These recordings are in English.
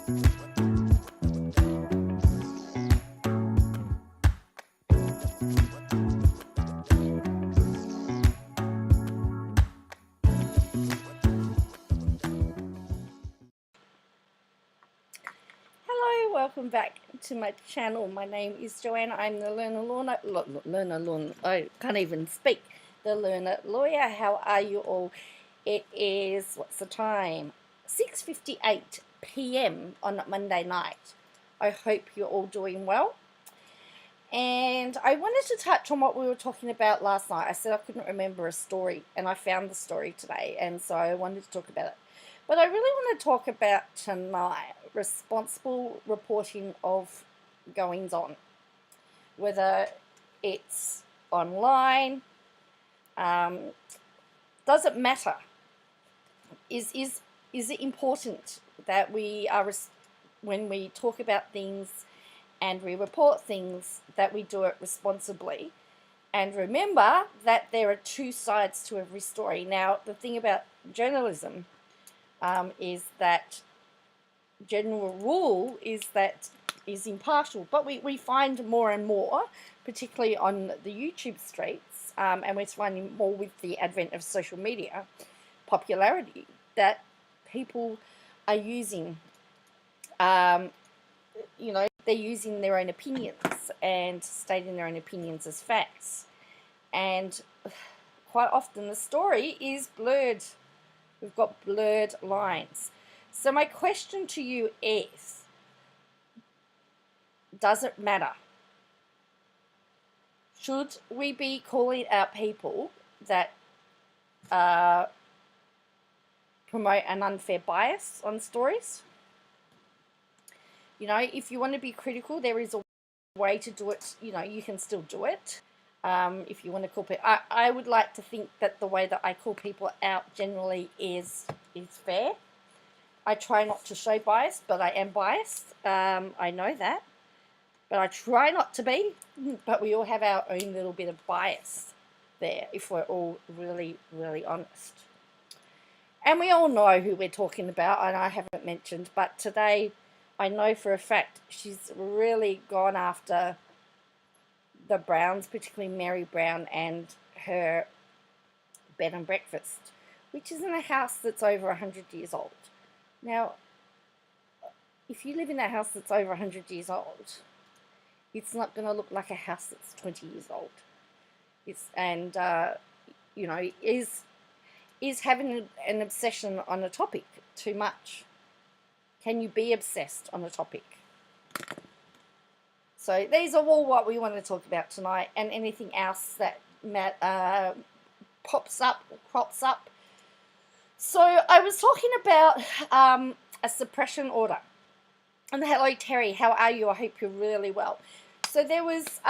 Welcome back to my channel. My name is Joanne. I'm the I can't even speak. The learner lawyer. How are you all? It is, what's the time? 6:58 p.m. on Monday night. I hope you're all doing well. And I wanted to touch on what we were talking about last night. I said I couldn't remember a story, and I found the story today, and so I wanted to talk about it. But I really want to talk about tonight responsible reporting of goings on, whether it's online, does it matter? Is it important that we are, when we talk about things and we report things, that we do it responsibly? And remember that there are two sides to every story. Now, the thing about journalism is that general rule is impartial, but we find more and more, particularly on the YouTube streets, and we're finding more with the advent of social media popularity, that people are using, they're using their own opinions and stating their own opinions as facts, and quite often the story is blurred. We've got blurred lines. So my question to you is, does it matter? Should we be calling out people that promote an unfair bias on stories? If you want to be critical, there is a way to do it. You can still do it. If you want to call people, I would like to think that the way that I call people out generally is fair. I try not to show bias, but I am biased. I know that, but I try not to be. But we all have our own little bit of bias there, if we're all really, really honest. And we all know who we're talking about, and I haven't mentioned, but today I know for a fact she's really gone after the Browns, particularly Mary Brown and her bed and breakfast, which is in a house that's over 100 years old. Now, if you live in a house that's over 100 years old, it's not going to look like a house that's 20 years old. Is having an obsession on a topic too much? Can you be obsessed on a topic? So these are all what we want to talk about tonight, and anything else that pops up or crops up. So I was talking about a suppression order. And hello, Terry. How are you? I hope you're really well. So there was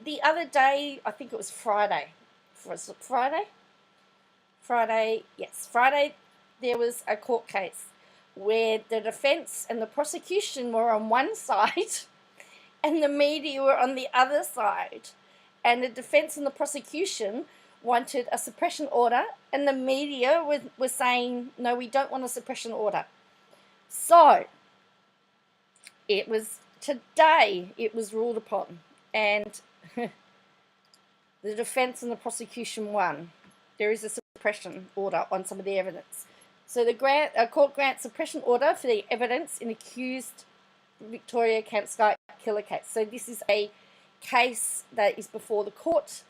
the other day, I think it was Friday. Was it Friday? Friday, yes. Friday, there was a court case where the defense and the prosecution were on one side and the media were on the other side. And the defense and the prosecution wanted a suppression order, and the media was saying, no, we don't want a suppression order. So it was today, it was ruled upon, and the defense and the prosecution won. There is a suppression order on some of the evidence. So the court grants suppression order for the evidence in accused Victoria campsite killer case. So this is a case that is before the court.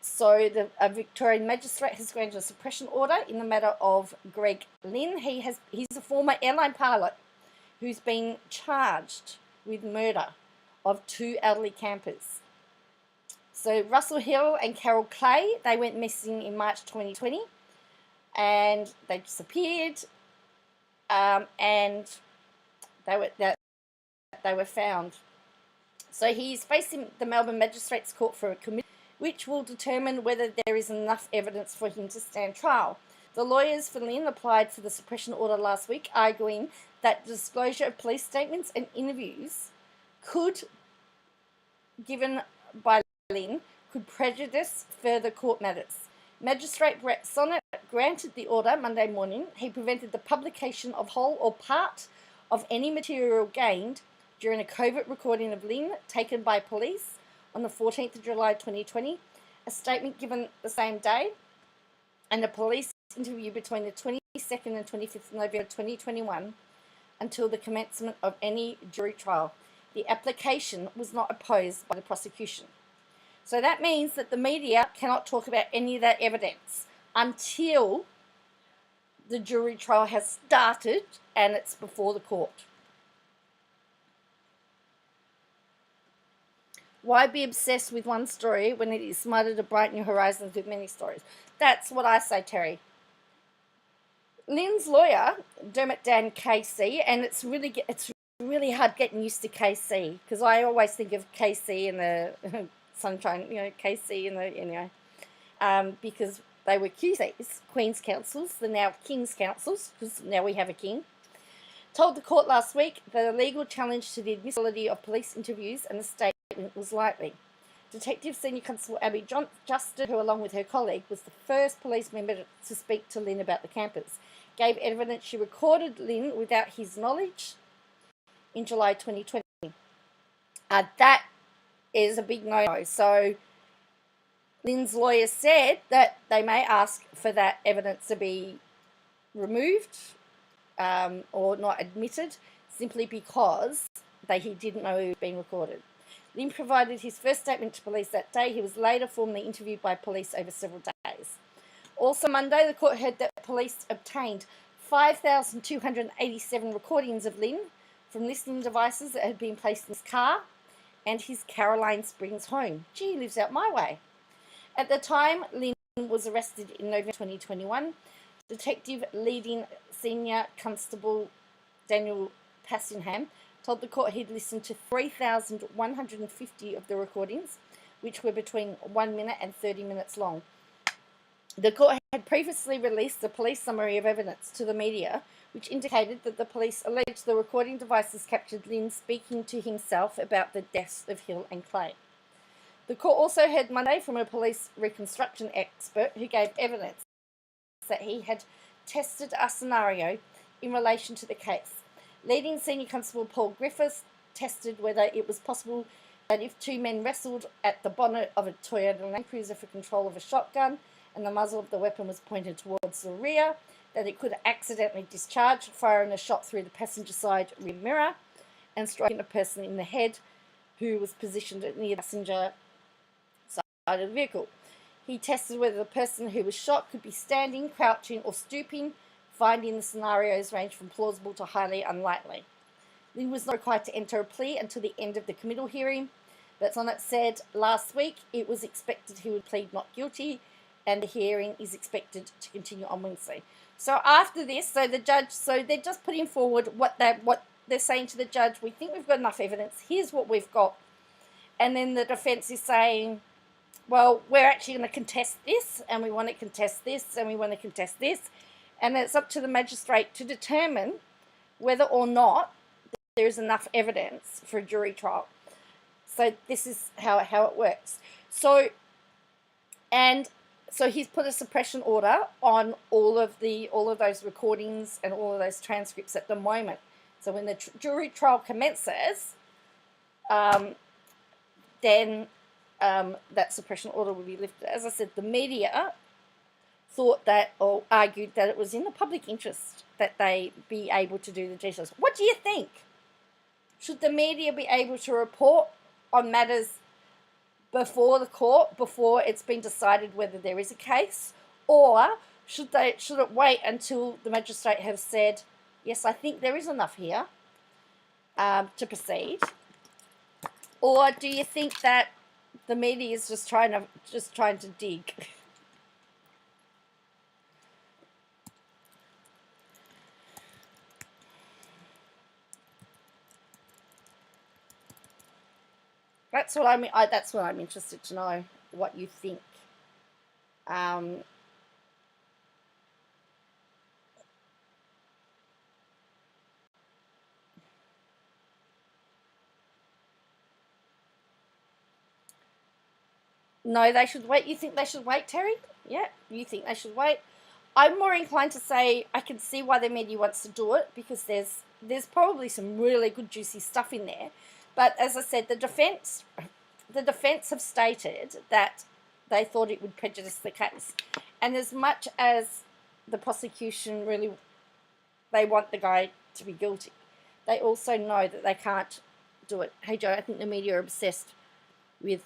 So a Victorian magistrate has granted a suppression order in the matter of Greg Lynn. He's a former airline pilot who's been charged with murder of 2 elderly campers. So Russell Hill and Carol Clay, they went missing in March 2020, and they disappeared, and they were found. So he's facing the Melbourne Magistrates Court for a committee which will determine whether there is enough evidence for him to stand trial. The lawyers for Lynn applied for the suppression order last week, arguing that disclosure of police statements and interviews given by Lynn could prejudice further court matters. Magistrate Brett Sonnet granted the order Monday morning, he prevented the publication of whole or part of any material gained during a covert recording of Lynn taken by police on the 14th of July 2020, a statement given the same day, and a police interview between the 22nd and 25th of November 2021 until the commencement of any jury trial. The application was not opposed by the prosecution. So that means that the media cannot talk about any of that evidence until the jury trial has started and it's before the court. Why be obsessed with one story when it is smarter to brighten your horizons with many stories? That's what I say, Terry. Lynn's lawyer, Dermot Dan KC, and it's really hard getting used to KC, because I always think of KC in the sunshine, KC in the, because they were QCs, Queen's Counsels, the now King's Counsels, because now we have a king, told the court last week that a legal challenge to the admissibility of police interviews and the statement was likely. Detective Senior Constable Abby Justin, who along with her colleague was the first police member to speak to Lynn about the campers, gave evidence she recorded Lynn without his knowledge in July 2020. That is a big no-no. So Lynn's lawyer said that they may ask for that evidence to be removed or not admitted simply because he didn't know it was being recorded. Lynn provided his first statement to police that day. He was later formally interviewed by police over several days. Also Monday, the court heard that police obtained 5,287 recordings of Lynn from listening devices that had been placed in his car and his Caroline Springs home. Gee, he lives out my way. At the time Lynn was arrested in November 2021, Detective Leading Senior Constable Daniel Passingham told the court he'd listened to 3,150 of the recordings, which were between 1 minute and 30 minutes long. The court had previously released a police summary of evidence to the media, which indicated that the police alleged the recording devices captured Lynn speaking to himself about the deaths of Hill and Clay. The court also heard Monday from a police reconstruction expert who gave evidence that he had tested a scenario in relation to the case. Leading Senior Constable Paul Griffiths tested whether it was possible that if two men wrestled at the bonnet of a Toyota Land Cruiser for control of a shotgun and the muzzle of the weapon was pointed towards the rear, that it could accidentally discharge, firing a shot through the passenger side rear mirror and striking a person in the head who was positioned near the passenger side of the vehicle. He tested whether the person who was shot could be standing, crouching or stooping, finding the scenarios range from plausible to highly unlikely. Lynn was not required to enter a plea until the end of the committal hearing, but Sonnet said last week it was expected he would plead not guilty, and the hearing is expected to continue on Wednesday. So after this, they're just putting forward what they're saying to the judge. We think we've got enough evidence. Here's what we've got. And then the defense is saying, well, we're actually going to contest this, and we want to contest this, and we want to contest this. And it's up to the magistrate to determine whether or not there is enough evidence for a jury trial. So this is how it works. So he's put a suppression order on all of those recordings and all of those transcripts at the moment. So when the jury trial commences, then that suppression order will be lifted. As I said, the media thought that, or argued that it was in the public interest that they be able to do the details. What do you think? Should the media be able to report on matters before the court, before it's been decided whether there is a case, or should it wait until the magistrate has said, yes, I think there is enough here to proceed? Or do you think that the media is just trying to dig? That's what I'm interested to know, what you think. No, they should wait. You think they should wait, Terry? Yeah, you think they should wait. I'm more inclined to say I can see why the media wants to do it, because there's probably some really good juicy stuff in there. But as I said, the defense have stated that they thought it would prejudice the case. And as much as the prosecution really, they want the guy to be guilty, they also know that they can't do it. Hey Joe, I think the media are obsessed with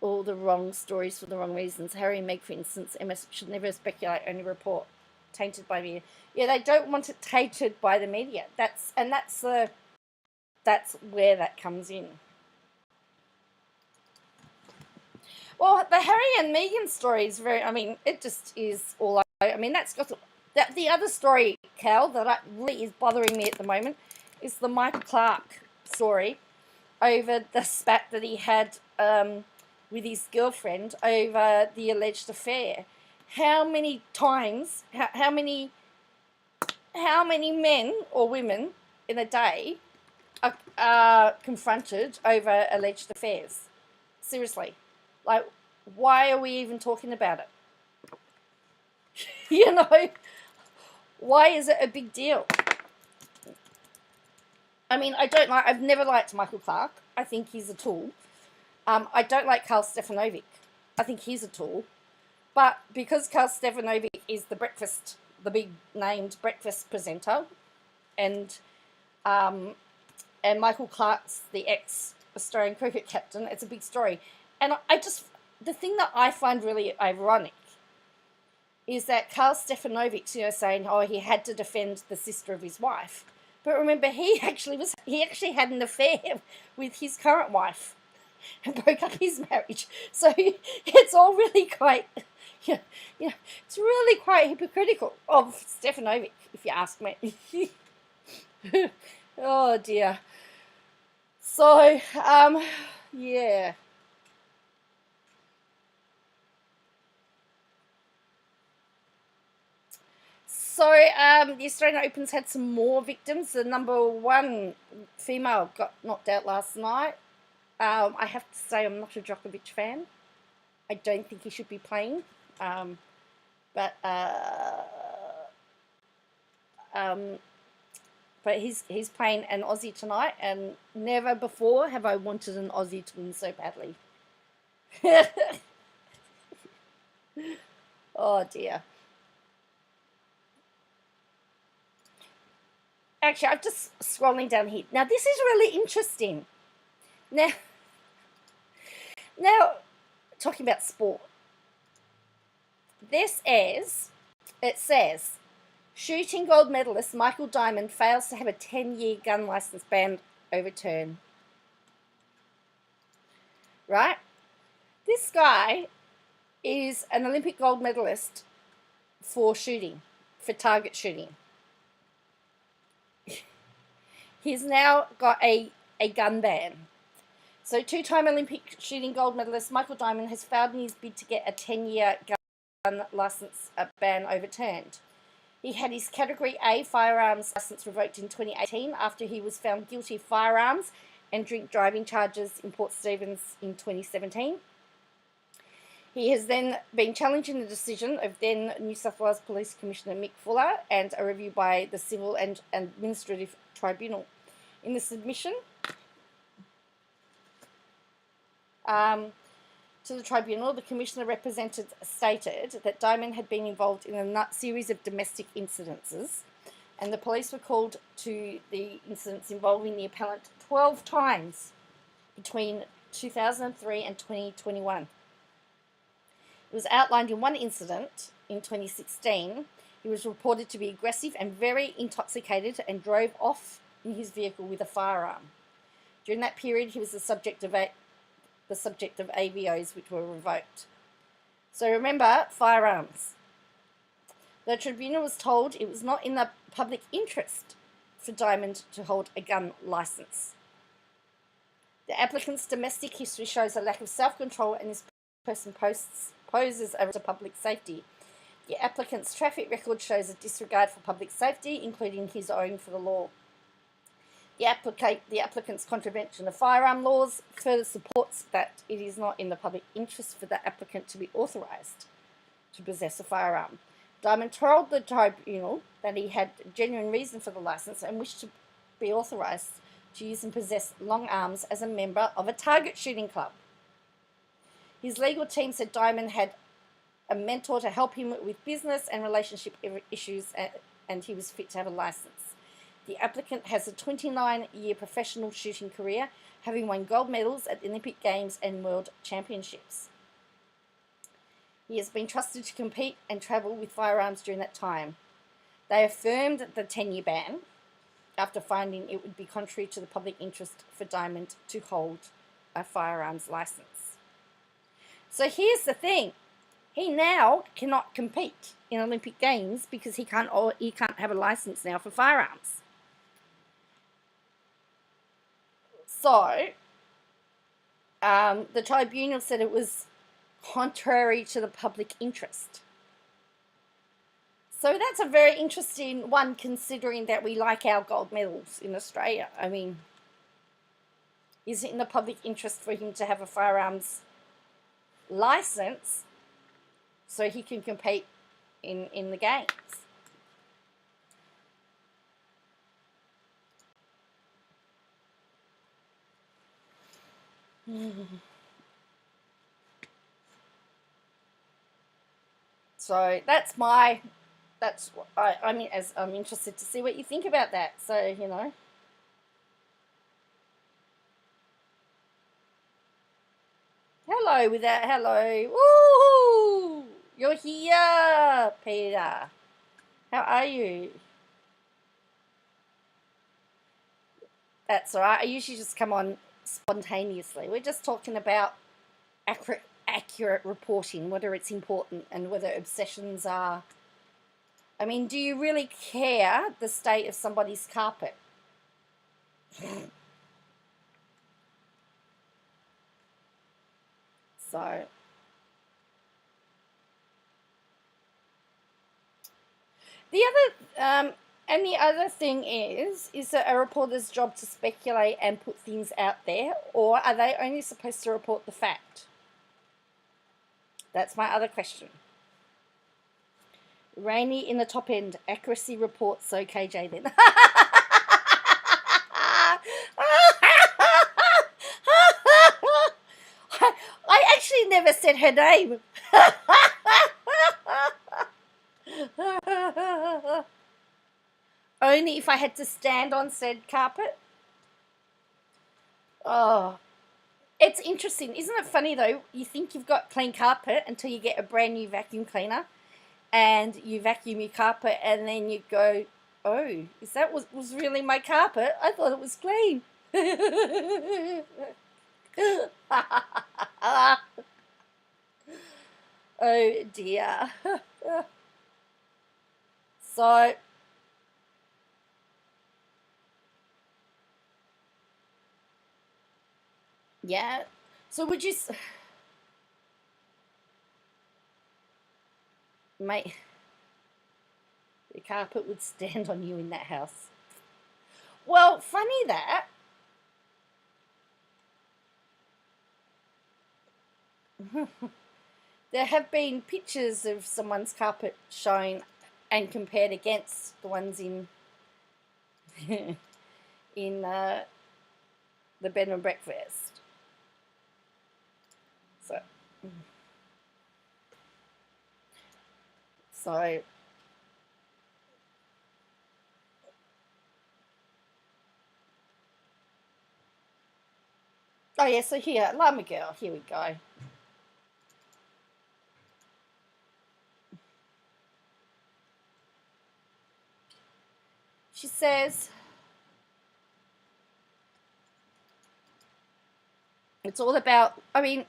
all the wrong stories for the wrong reasons. Harry and Meg, for instance, MS should never speculate, only report. Tainted by media. Yeah, they don't want it tainted by the media. That's where that comes in. Well, the Harry and Meghan story is very, I mean, it just is all over. I mean, the other story, Cal, that really is bothering me at the moment is the Michael Clark story over the spat that he had with his girlfriend over the alleged affair. How many times, how many men or women in a day are confronted over alleged affairs? Seriously. Like, why are we even talking about it? You know, why is it a big deal? I mean, I've never liked Michael Clark. I think he's a tool. I don't like Karl Stefanovic. I think he's a tool. But because Karl Stefanovic is the big named breakfast presenter, and Michael Clark's the ex-Australian cricket captain, it's a big story. And the thing that I find really ironic is that Karl Stefanovic's, saying, oh, he had to defend the sister of his wife. But remember, he actually had an affair with his current wife and broke up his marriage. So it's all really quite, it's really quite hypocritical of Stefanovic, if you ask me. Oh dear. So, yeah. So, the Australian Open's had some more victims. The number one female got knocked out last night. I have to say I'm not a Djokovic fan. I don't think he should be playing. But he's playing an Aussie tonight, and never before have I wanted an Aussie to win so badly. Oh dear. Actually, I'm just scrolling down here. Now, this is really interesting. Now, talking about sport. It says, shooting gold medalist Michael Diamond fails to have a 10-year gun license ban overturned. Right? This guy is an Olympic gold medalist for target shooting. He's now got a gun ban. So two-time Olympic shooting gold medalist Michael Diamond has failed in his bid to get a 10-year gun license ban overturned. He had his Category A firearms license revoked in 2018 after he was found guilty of firearms and drink driving charges in Port Stephens in 2017. He has then been challenging the decision of then New South Wales Police Commissioner Mick Fuller and a review by the Civil and Administrative Tribunal. In the submission to the tribunal, the Commissioner stated that Diamond had been involved in a series of domestic incidences, and the police were called to the incidents involving the appellant 12 times between 2003 and 2021. It was outlined in one incident in 2016. He was reported to be aggressive and very intoxicated and drove off in his vehicle with a firearm. During that period, he was the subject of AVOs which were revoked. So remember, firearms. The tribunal was told it was not in the public interest for Diamond to hold a gun license. The applicant's domestic history shows a lack of self-control, and this person poses a risk to public safety. The applicant's traffic record shows a disregard for public safety, including his own for the law. The applicant's contravention of firearm laws further supports that it is not in the public interest for the applicant to be authorised to possess a firearm. Diamond told the tribunal that he had genuine reason for the license and wished to be authorized to use and possess long arms as a member of a target shooting club. His legal team said Diamond had a mentor to help him with business and relationship issues, and he was fit to have a license. The applicant has a 29-year professional shooting career, having won gold medals at the Olympic Games and World Championships. He has been trusted to compete and travel with firearms during that time. They affirmed the 10-year ban after finding it would be contrary to the public interest for Diamond to hold a firearms license. So here's the thing. He now cannot compete in Olympic Games because he can't have a license now for firearms. So, the tribunal said it was contrary to the public interest. So that's a very interesting one, considering that we like our gold medals in Australia. I mean, is it in the public interest for him to have a firearms license so he can compete in the games? So that's what I mean, as I'm interested to see what you think about that. So, you know. Hello with that. Hello. Woo! You're here, Peter. How are you? That's all right. I usually just come on spontaneously. We're just talking about accurate reporting, whether it's important and whether obsessions are... I mean, do you really care the state of somebody's carpet? So, the other thing is that a reporter's job to speculate and put things out there, or are they only supposed to report the fact? That's my other question. Rainy in the top end. Accuracy reports. So KJ then. I actually never said her name. Only if I had to stand on said carpet. Oh, it's interesting. Isn't it funny though? You think you've got clean carpet until you get a brand new vacuum cleaner. And you vacuum your carpet, and then you go, oh, is that was really my carpet? I thought it was clean. Oh dear. So, yeah. So would you... Mate, the carpet would stand on you in that house. Well, funny that. There have been pictures of someone's carpet shown and compared against the ones in in the bed and breakfast. So, oh yeah, so here, Llama Girl, here we go. She says, it's all about, I mean,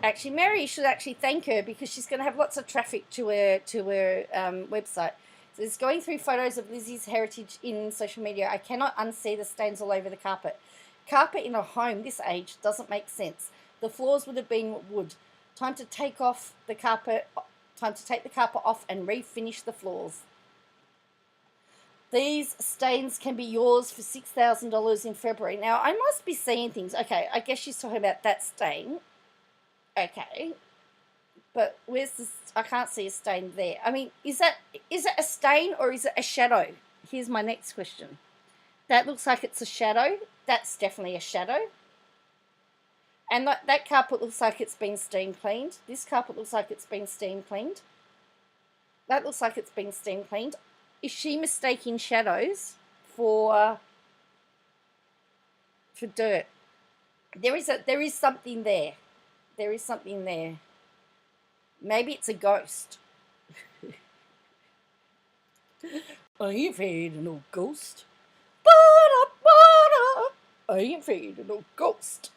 actually, Mary should actually thank her because she's going to have lots of traffic to her website. So it's going through photos of Lizzie's heritage in social media. I cannot unsee the stains all over the carpet. Carpet in a home this age doesn't make sense. The floors would have been wood. Time to take the carpet off and refinish the floors. These stains can be yours for $6,000 in February. Now, I must be seeing things. Okay, I guess she's talking about that stain. Okay, but where's this? I can't see a stain there. I mean, is it a stain or is it a shadow? Here's my next question. That looks like it's a shadow. That's definitely a shadow. And that carpet looks like it's been steam cleaned. This carpet looks like it's been steam cleaned. That looks like it's been steam cleaned. Is she mistaking shadows for dirt? There is something there. There is something there. Maybe it's a ghost. I ain't afraid of no ghost. I ain't afraid of no ghost.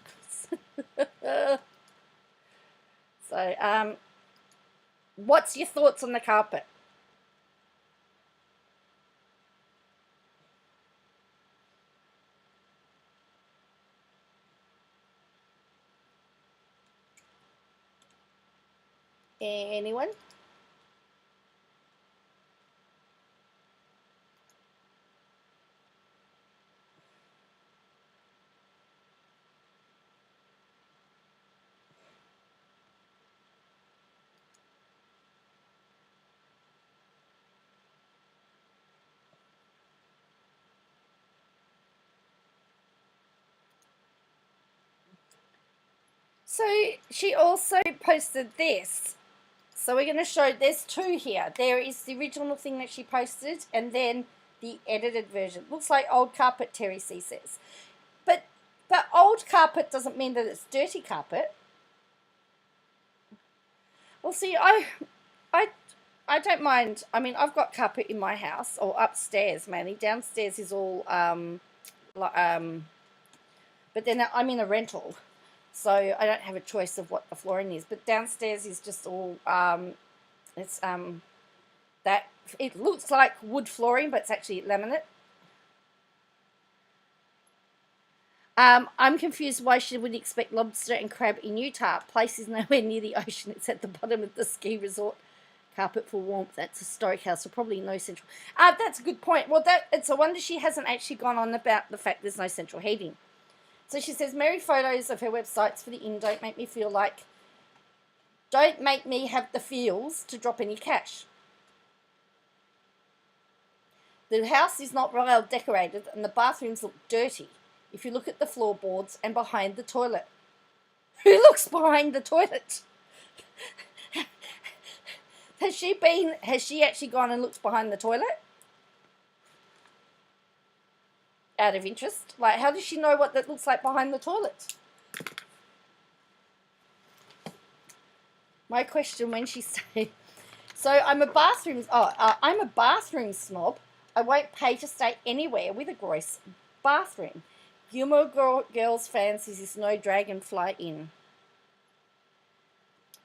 So, what's your thoughts on the carpet? Anyone? So she also posted this. So we're going to show, there's two here. There is the original thing that she posted and then the edited version. Looks like old carpet, Terry C says. But old carpet doesn't mean that it's dirty carpet. Well, see, I don't mind. I mean, I've got carpet in my house, or upstairs mainly. Downstairs is all, but then I'm in a rental, so I don't have a choice of what the flooring is. But downstairs is just all, it's, that, it looks like wood flooring, but it's actually laminate. I'm confused why she would expect lobster and crab in Utah. Place is nowhere near the ocean. It's at the bottom of the ski resort. Carpet for warmth. That's a historic house, so probably no central. That's a good point. Well, it's a wonder she hasn't actually gone on about the fact there's no central heating. So she says, Mary photos of her websites for the inn don't make me have the feels to drop any cash. The house is not well decorated and the bathrooms look dirty. If you look at the floorboards and behind the toilet. Who looks behind the toilet? Has she actually gone and looked behind the toilet? Out of interest? Like, how does she know what that looks like behind the toilet? My question when she said, so I'm a bathroom snob. I won't pay to stay anywhere with a gross bathroom. Gilmore Girls fancies is no Dragonfly Inn.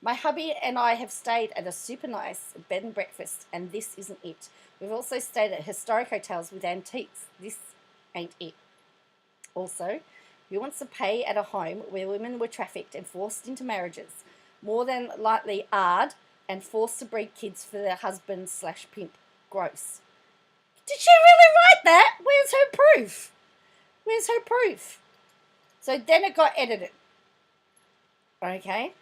My hubby and I have stayed at a super nice bed and breakfast, and this isn't it. We've also stayed at historic hotels with antiques. This ain't it. Also, who wants to pay at a home where women were trafficked and forced into marriages, more than likely ARD, and forced to breed kids for their husband/pimp? Gross. Did she really write that? Where's her proof? Where's her proof? So then it got edited. Okay.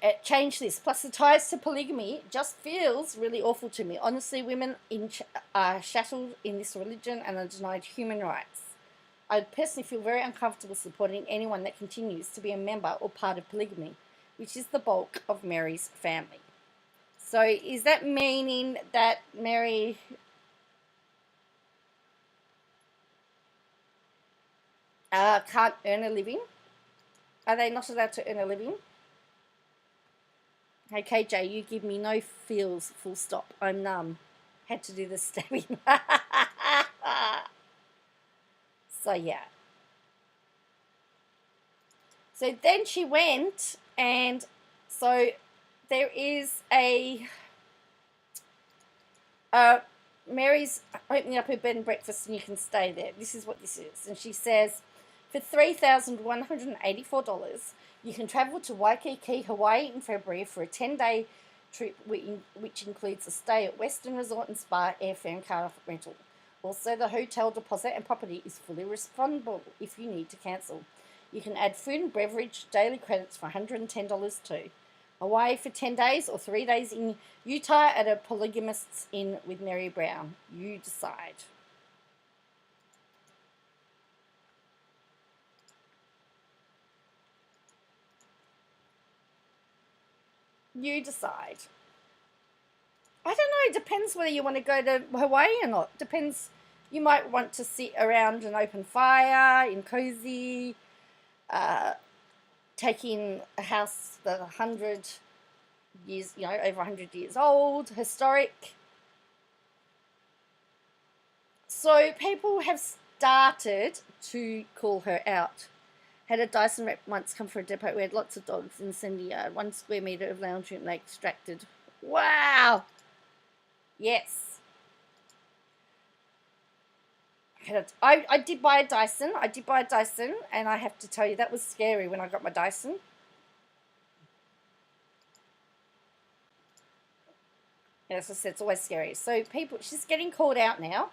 It changed this. Plus the ties to polygamy just feels really awful to me. Honestly, women are shackled in this religion and are denied human rights. I personally feel very uncomfortable supporting anyone that continues to be a member or part of polygamy, which is the bulk of Mary's family. So is that meaning that Mary can't earn a living? Are they not allowed to earn a living? Hey KJ, you give me no feels, full stop. I'm numb. Had to do the stabbing. So yeah. So then she went, and so there is a Mary's opening up her bed and breakfast, and you can stay there. This is what this is. And she says, for $3,184, you can travel to Waikiki, Hawaii in February for a 10-day trip, which includes a stay at Western Resort and Spa, airfare, and car rental. Also, the hotel deposit and property is fully refundable if you need to cancel. You can add food and beverage daily credits for $110 too. Hawaii for 10 days or 3 days in Utah at a polygamist's inn with Mary Brown. You decide. You decide. I don't know. It depends whether you want to go to Hawaii or not. Depends. You might want to sit around an open fire in cozy, taking a house that's 100 years, over 100 years old, historic. So people have started to call her out. Had a Dyson rep once come for a depot. We had lots of dogs in the Cindy yard. 1 square metre of lounge room they extracted. Wow! Yes. I did buy a Dyson. And I have to tell you, that was scary when I got my Dyson. As I said, it's always scary. So people, she's getting called out now.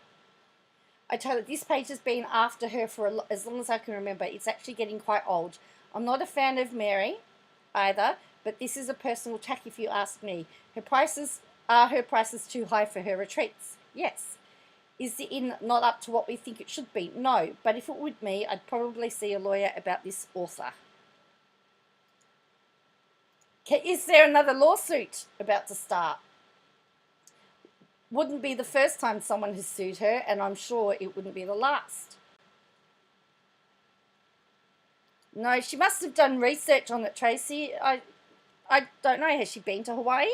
I tell you, this page has been after her for as long as I can remember. It's actually getting quite old. I'm not a fan of Mary either, but this is a personal attack if you ask me. Are her prices too high for her retreats? Yes. Is the inn not up to what we think it should be? No. But if it were me, I'd probably see a lawyer about this author. Okay, is there another lawsuit about to start? Wouldn't be the first time someone has sued her, and I'm sure it wouldn't be the last. No, she must have done research on it, Tracy. I don't know. Has she been to Hawaii?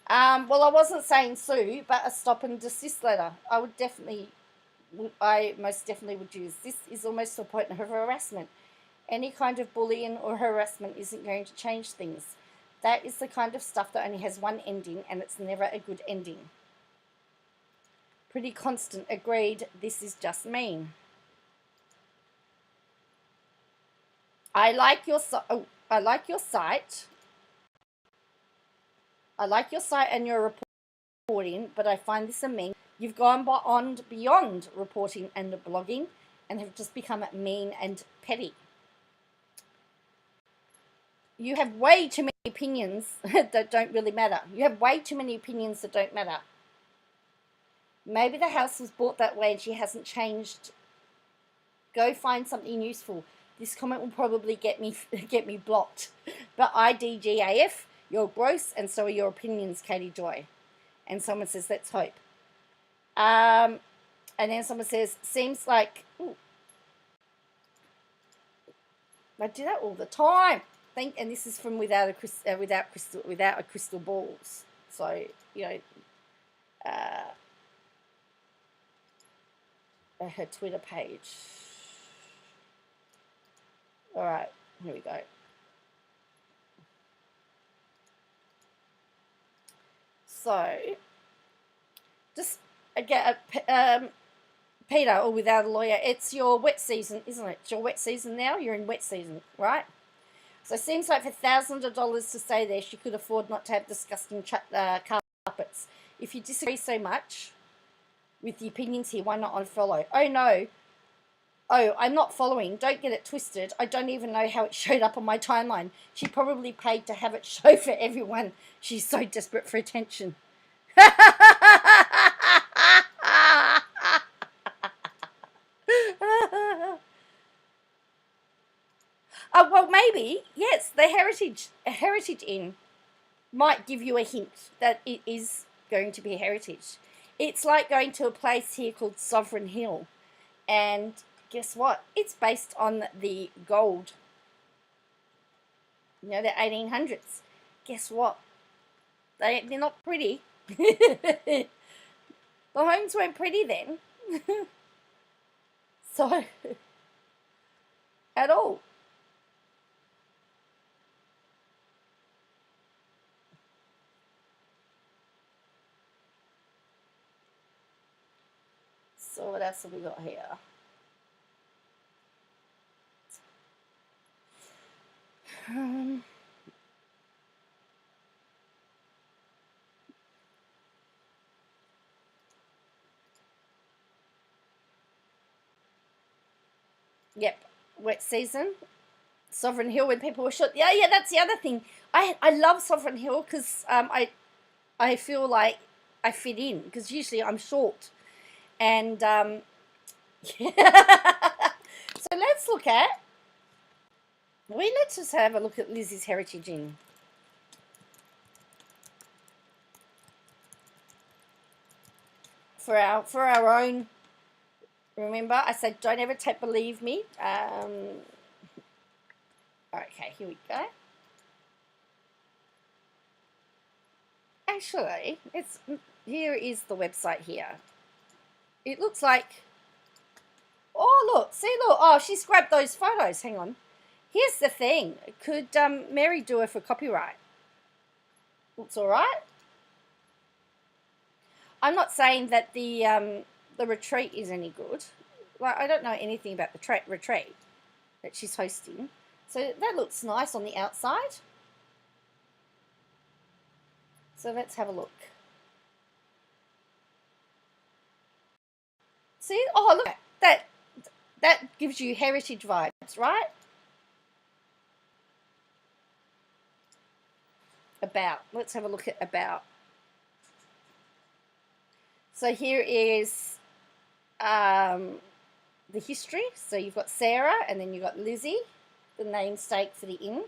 Well, I wasn't saying sue, but a stop and desist letter. I most definitely would use. This is almost to a point of harassment. Any kind of bullying or harassment isn't going to change things. That is the kind of stuff that only has one ending, and it's never a good ending. Pretty constant. Agreed. This is just mean. I like your site. I like your site and your reporting, but I find this a mean. You've gone beyond reporting and blogging, and have just become mean and petty. You have way too many opinions that don't really matter. You have way too many opinions that don't matter. Maybe the house was bought that way and she hasn't changed. Go find something useful. This comment will probably get me blocked. But IDGAF, you're gross, and so are your opinions, Katie Joy. And someone says, let's hope. And then someone says, seems like... Ooh, I do that all the time. And this is from without a crystal balls. So her Twitter page. All right, here we go. So, just again, Peter, or without a lawyer, it's your wet season, isn't it? It's your wet season now. You're in wet season, right? So it seems like for thousands of dollars to stay there, she could afford not to have disgusting carpets. If you disagree so much with the opinions here, why not unfollow? Oh, no. Oh, I'm not following. Don't get it twisted. I don't even know how it showed up on my timeline. She probably paid to have it show for everyone. She's so desperate for attention. Well, maybe, yes, the Heritage Inn might give you a hint that it is going to be heritage. It's like going to a place here called Sovereign Hill, and guess what? It's based on the gold. The 1800s. Guess what? They're not pretty. The homes weren't pretty then. So, at all. So what else have we got here? Yep, wet season. Sovereign Hill when people were short. Yeah, that's the other thing. I love Sovereign Hill because I feel like I fit in because usually I'm short. And yeah. So let's just have a look at Lizzie's Heritage Inn. For our own, remember I said don't ever believe me. Okay, here we go. Actually, here is the website here. It looks like, oh look, oh, she's grabbed those photos. Hang on. Here's the thing. Could Mary do it for copyright? Looks all right. I'm not saying that the retreat is any good. Like, I don't know anything about the retreat that she's hosting. So that looks nice on the outside. So let's have a look. See? Oh, look, that gives you heritage vibes, right? About. Let's have a look at about. So here is the history. So you've got Sarah, and then you've got Lizzie, the namesake for the inn.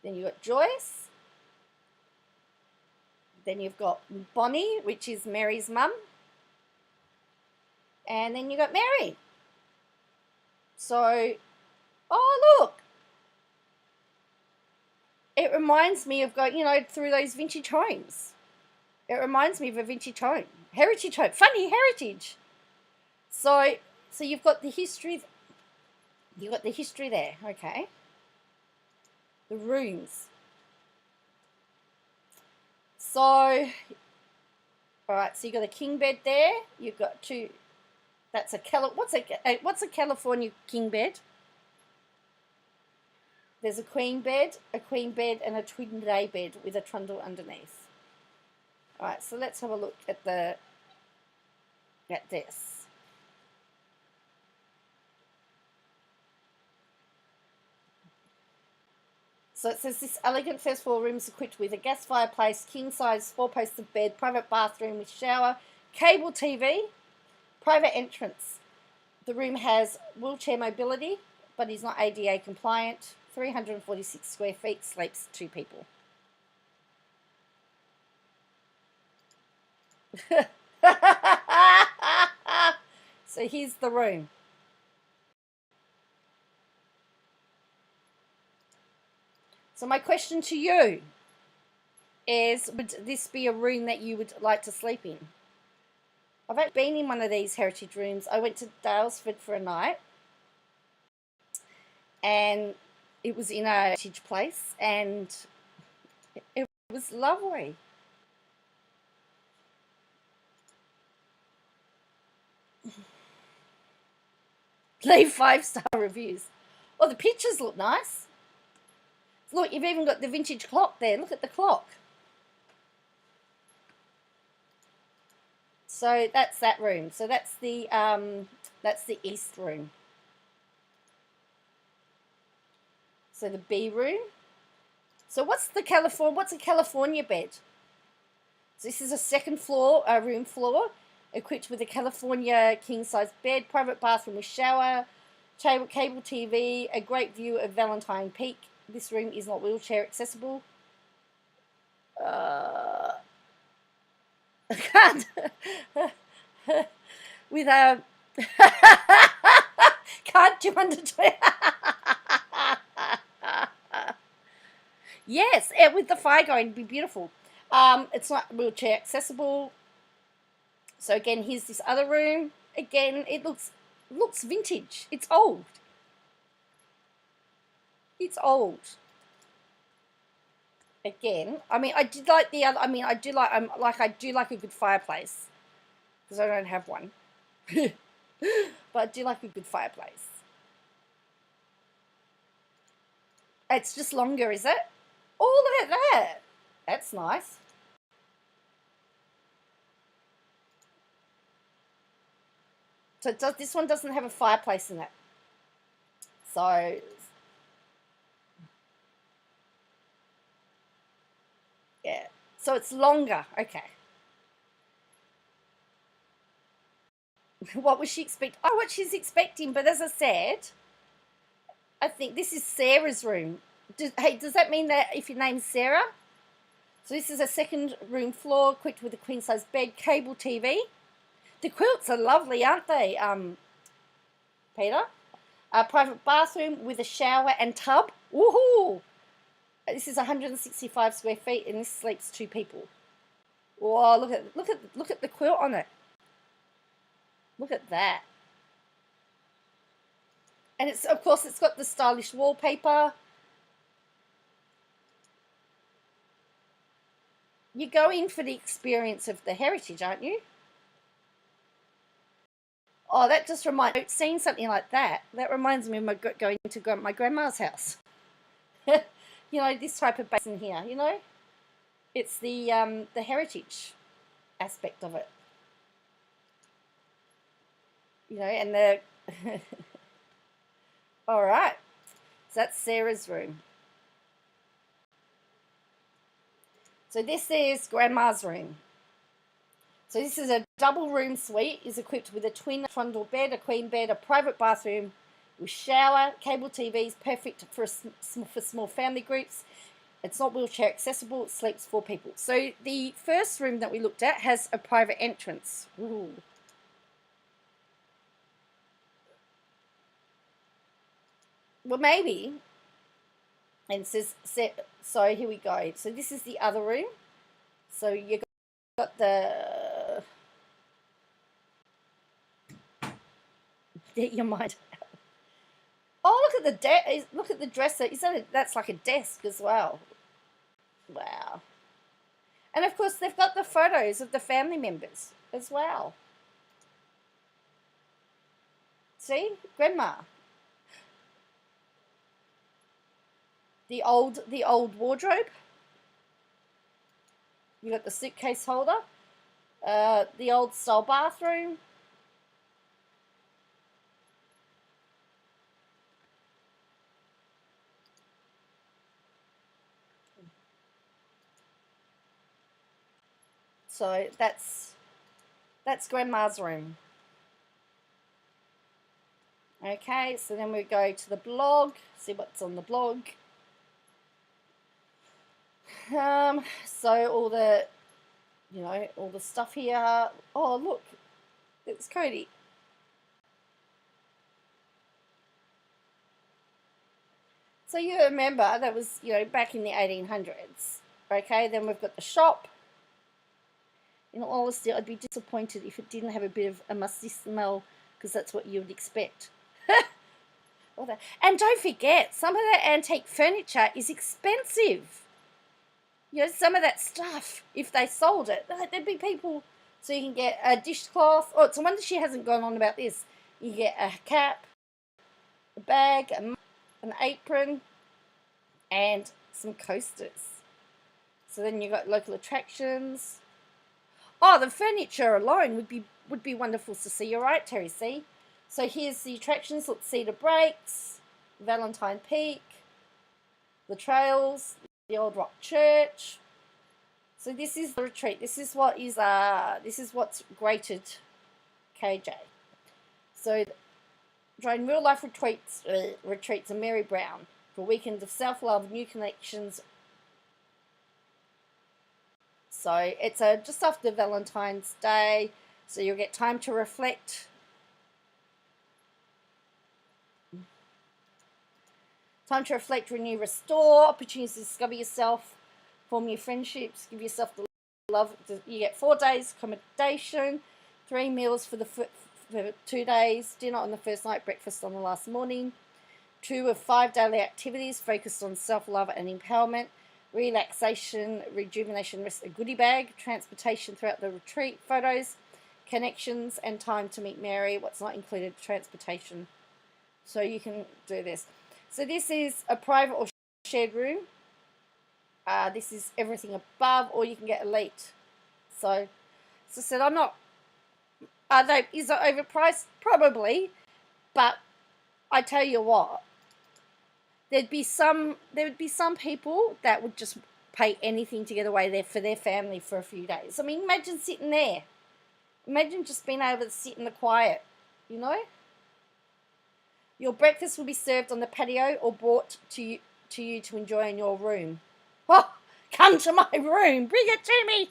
Then you've got Joyce. Then you've got Bonnie, which is Mary's mum. And then you got Mary. So, oh look. It reminds me of going, through those vintage homes. It reminds me of a vintage home. Heritage home. Funny heritage. So you've got the history. You've got the history there, okay. The rooms. So, all right, so you've got a king bed there. You've got two. That's what's a California king bed? There's a queen bed, and a twin day bed with a trundle underneath. All right, so let's have a look at this. So it says this elegant first floor room is equipped with a gas fireplace, king size 4 posts of bed, private bathroom with shower, cable TV, private entrance. The room has wheelchair mobility, but is not ADA compliant. 346 square feet, sleeps 2 people. So here's the room. So my question to you is, would this be a room that you would like to sleep in? I've actually been in one of these heritage rooms. I went to Dalesford for a night, and it was in a heritage place, and it was lovely. Leave 5-star reviews. Well, the pictures look nice. Look, you've even got the vintage clock there. Look at the clock. So that's that room. So that's the east room. So the B room. So what's a California bed? So this is a second floor, room floor, equipped with a California king size bed, private bathroom with shower, cable TV, a great view of Valentine Peak. This room is not wheelchair accessible. can't with a can't do under 20. Yes, with the fire going, it'd be beautiful. It's not wheelchair accessible. So again, here's this other room. Again, it looks vintage. It's old. It's old. Again, I mean, I did like the other. I mean, I do like a good fireplace because I don't have one, but I do like a good fireplace. It's just longer, is it? Oh, look at that. That's nice. So this one doesn't have a fireplace in it. So yeah, so it's longer. Okay. What was she expecting? Oh, what she's expecting. But as I said, I think this is Sarah's room. Hey, does that mean that if your name's Sarah? So this is a second room floor equipped with a queen size bed, cable TV. The quilts are lovely, aren't they, Peter? A private bathroom with a shower and tub. Woohoo! This is 165 square feet, and this sleeps 2 people. Oh, look at the quilt on it. Look at that. And it's, of course, it's got the stylish wallpaper. You go in for the experience of the heritage, aren't you? Oh, that just reminds me, seeing something like that, that reminds me of going to my grandma's house. You know, this type of basin here, you know? It's the heritage aspect of it. You know, and the... All right. So that's Sarah's room. So this is Grandma's room. So this is a double room suite, is equipped with a twin trundle bed, a queen bed, a private bathroom with shower, cable TVs, perfect for small family groups. It's not wheelchair accessible, it sleeps 4 people. So the first room that we looked at has a private entrance. Ooh. Well, maybe. And it says, so here we go. So this is the other room. So you got the... Get your mind out. Oh, look at the look at the dresser. That's like a desk as well. Wow. And of course they've got the photos of the family members as well. See? Grandma. The old wardrobe. You got the suitcase holder. The old style bathroom. So that's Grandma's room. Okay, so then we go to the blog, see what's on the blog. So all the, you know, all the stuff here. Oh, look, it's Cody. So you remember that was, you know, back in the 1800s. Okay, then we've got the shop. In all honesty, I'd be disappointed if it didn't have a bit of a musty smell, because that's what you would expect. And don't forget, some of that antique furniture is expensive. You know, some of that stuff, if they sold it, there'd be people, so you can get a dishcloth. Oh, it's a wonder she hasn't gone on about this. You get a cap, a bag, an apron, and some coasters. So then you've got local attractions. Oh, the furniture alone would be wonderful to see. You're right, Terry, see? So here's the attractions. Look, Cedar Breaks, Valentine Peak, the trails, the Old Rock Church. So this is the retreat. This is what's grated KJ. So join real life retreats and Mary Brown for a weekend of self-love, new connections. So it's just after Valentine's Day, so you'll get time to reflect. Time to reflect, renew, restore, opportunities to discover yourself, form new friendships, give yourself the love. You get 4 days accommodation, 3 meals for 2 days, dinner on the first night, breakfast on the last morning, 2 of 5 daily activities focused on self-love and empowerment, relaxation, rejuvenation, rest, a goodie bag, transportation throughout the retreat, photos, connections, and time to meet Mary. What's not included, transportation. So you can do this. So this is a private or shared room. This is everything above, or you can get elite. So as I said, I'm not Is it overpriced? Probably, but I tell you what, there would be some people that would just pay anything to get away there for their family for a few days. I mean, imagine sitting there. Imagine just being able to sit in the quiet, you know? Your breakfast will be served on the patio or brought to you to enjoy in your room. Oh, come to my room. Bring it to me.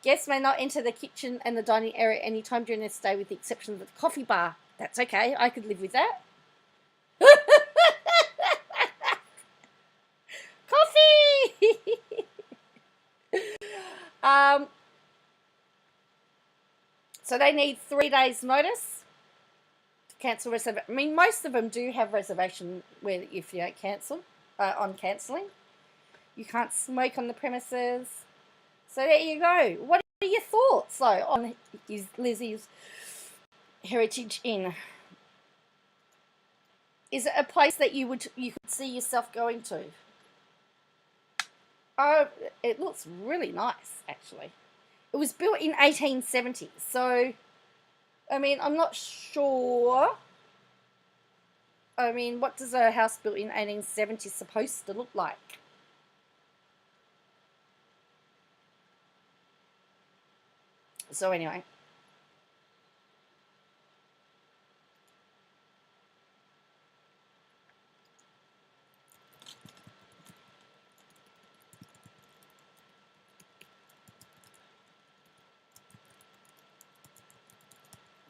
Guests may not enter the kitchen and the dining area anytime during their stay with the exception of the coffee bar. That's okay. I could live with that. Coffee! So they need 3 days notice to cancel reservation. I mean, most of them do have reservation where if you don't cancel, on cancelling. You can't smoke on the premises. So there you go. What are your thoughts, though, on Lizzie's Heritage Inn? Is it a place that you could see yourself going to? Oh, it looks really nice, actually. It was built in 1870, so, I mean, I'm not sure. I mean, what does a house built in 1870 supposed to look like? So anyway.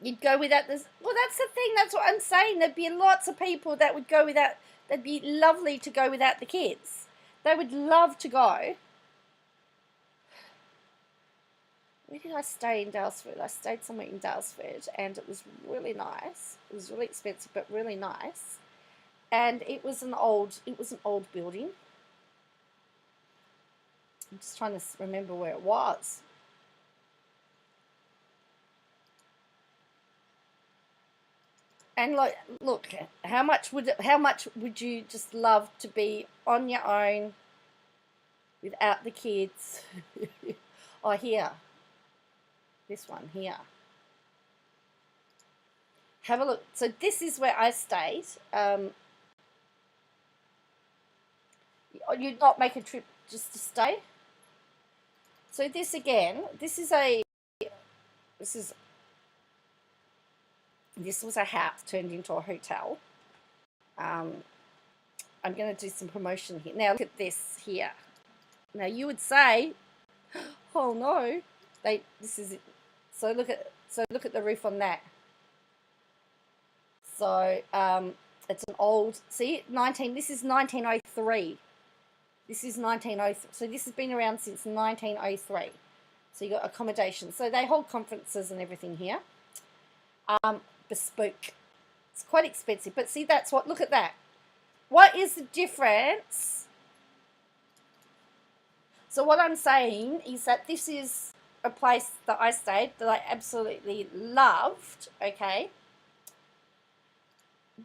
You'd go without this. Well, that's the thing. That's what I'm saying. There'd be lots of people that would go without. That'd be lovely to go without the kids. They would love to go. Where did I stay in Dalesford? I stayed somewhere in Dalesford, and it was really nice. It was really expensive, but really nice. And it was an old building. I'm just trying to remember where it was. And look, how much would you just love to be on your own without the kids? Oh, here. This one here. Have a look. So this is where I stayed. You'd not make a trip just to stay. So this again, this was a house turned into a hotel. I'm going to do some promotion here. Now look at this here. Now you would say, oh no, this is it. So look at the roof on that. So it's an old, see, this is 1903. This is 1903. So this has been around since 1903. So you got accommodation. So they hold conferences and everything here. Bespoke. It's quite expensive, but see, look at that. What is the difference? So what I'm saying is that this is a place that I stayed that I absolutely loved, okay?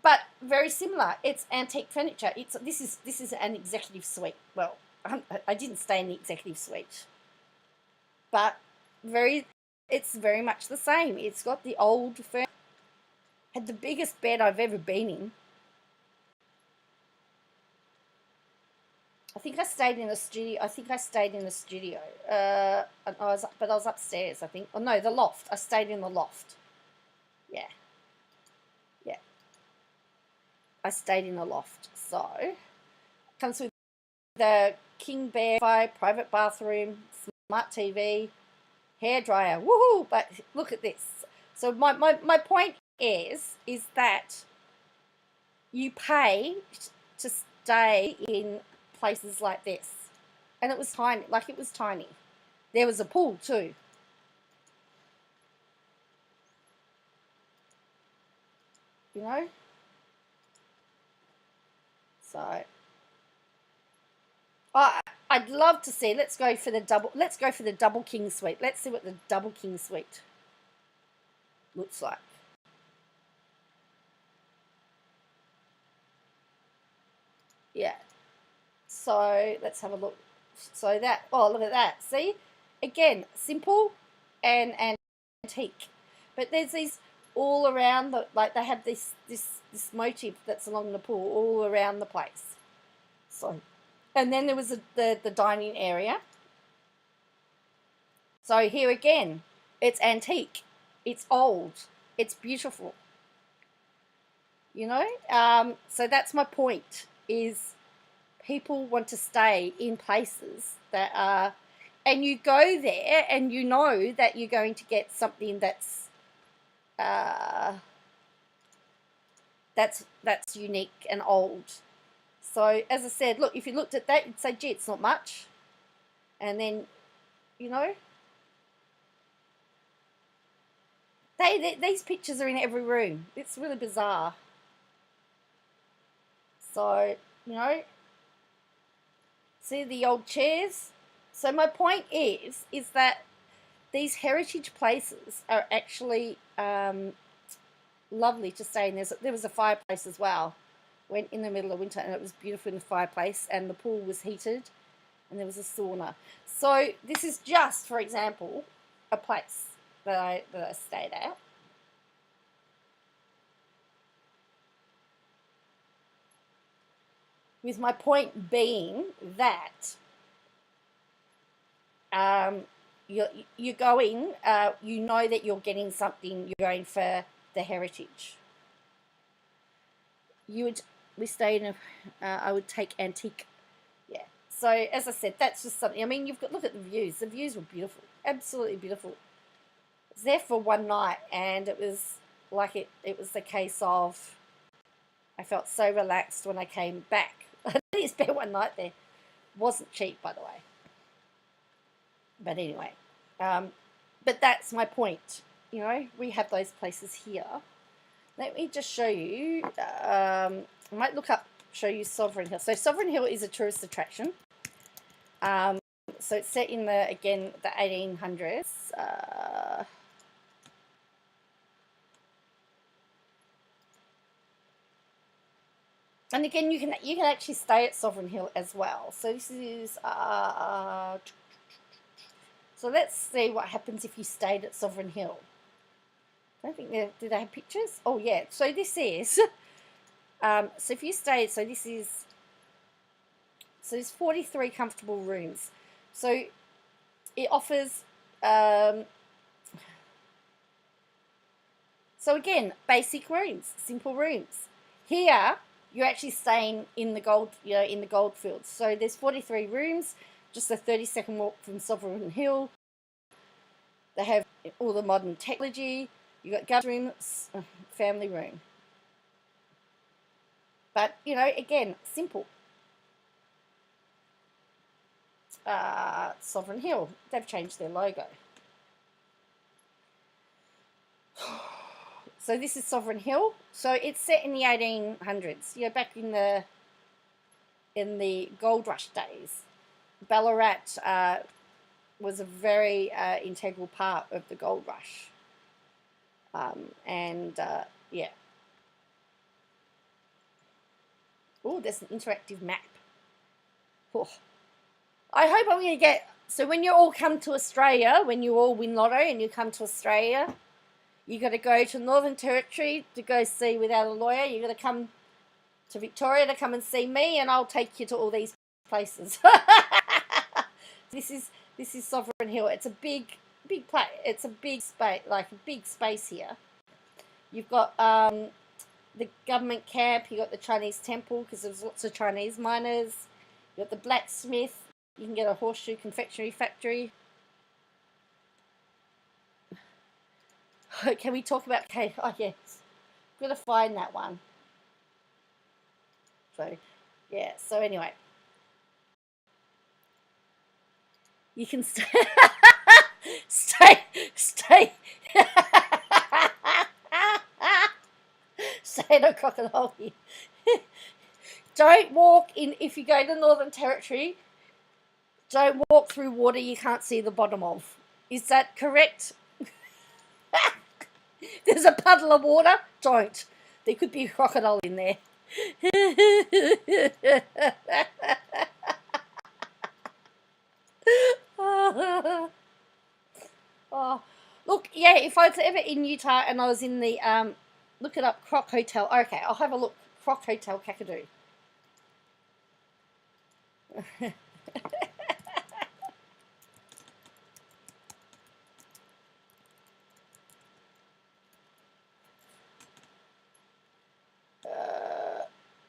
But very similar. It's antique furniture. This is an executive suite. Well, I didn't stay in the executive suite, but it's very much the same. It's got the old furniture. Had the biggest bed I've ever been in. I think I stayed in the studio. I was upstairs, I think. Oh no, the loft. I stayed in the loft. Yeah. I stayed in the loft. So, comes with the king bed, private bathroom, smart TV, hairdryer. Woohoo! But look at this. So my point is that you pay to stay in places like this. And it was tiny. It was tiny. There was a pool too. You know? So I'd love to see. Let's go for the double king suite. Let's see what the double king suite looks like. Yeah. So let's have a look. So look at that. See? Again, simple, and antique. But there's these all around, like they have this motif that's along the pool all around the place. So, and then there was the dining area. So here again, it's antique, it's old, it's beautiful. You know, so that's my point, is people want to stay in places that are, and you go there and you know that you're going to get something that's unique and old. So as I said, look, if you looked at that, you'd say, gee, it's not much. And then, you know, these pictures are in every room. It's really bizarre. So, you know, see the old chairs? So my point is that these heritage places are actually lovely to stay in. There was a fireplace as well. Went in the middle of winter and it was beautiful in the fireplace, and the pool was heated and there was a sauna. So this is just, for example, a place that I stayed at. With my point being that you go in, you know that you're getting something, you're going for the heritage. We stayed in I would take antique. Yeah. So as I said, that's just something. I mean, you've got, look at the views. The views were beautiful, absolutely beautiful. I was there for one night, and it was like it was the case of, I felt so relaxed when I came back. I didn't spend one night there. Wasn't cheap, by the way. But anyway, but that's my point. You know, we have those places here. Let me just show you. I might show you Sovereign Hill. So Sovereign Hill is a tourist attraction. So it's set in the 1800s. And again, you can actually stay at Sovereign Hill as well. So this is so let's see what happens if you stayed at Sovereign Hill. I don't think did they have pictures? Oh yeah. So this is so if you stayed, so there's 43 comfortable rooms. So it offers so again, basic rooms, simple rooms. Here you're actually staying in the gold, in the gold fields. So there's 43 rooms, just a 30-second walk from Sovereign Hill. They have all the modern technology. You got guest rooms, family room. But again, simple. Sovereign Hill, they've changed their logo. So this is Sovereign Hill. So it's set in the 1800s, back in the gold rush days. Ballarat was a very integral part of the gold rush. Yeah. Oh, there's an interactive map. Oh. I hope I'm going to get... So when you all come to Australia, when you all win lotto and you come to Australia, you got to go to Northern Territory to go see Without a Lawyer. You got to come to Victoria to come and see me, and I'll take you to all these places. This is Sovereign Hill. It's a big place. It's a big space, like a big space here. You've got the government camp. You got the Chinese temple because there's lots of Chinese miners. You got the blacksmith. You can get a horseshoe confectionery factory. Can we talk about cake? Oh, yes. Got to find that one. So, yeah. So, anyway. You can stay. Stay. Say no crocodile here. Don't walk in, if you go to Northern Territory, don't walk through water you can't see the bottom of. Is that correct? There's a puddle of water. Don't. There could be a crocodile in there. Oh, if I was ever in Utah and I was in the, look it up, Croc Hotel. Okay, I'll have a look. Croc Hotel, Kakadu.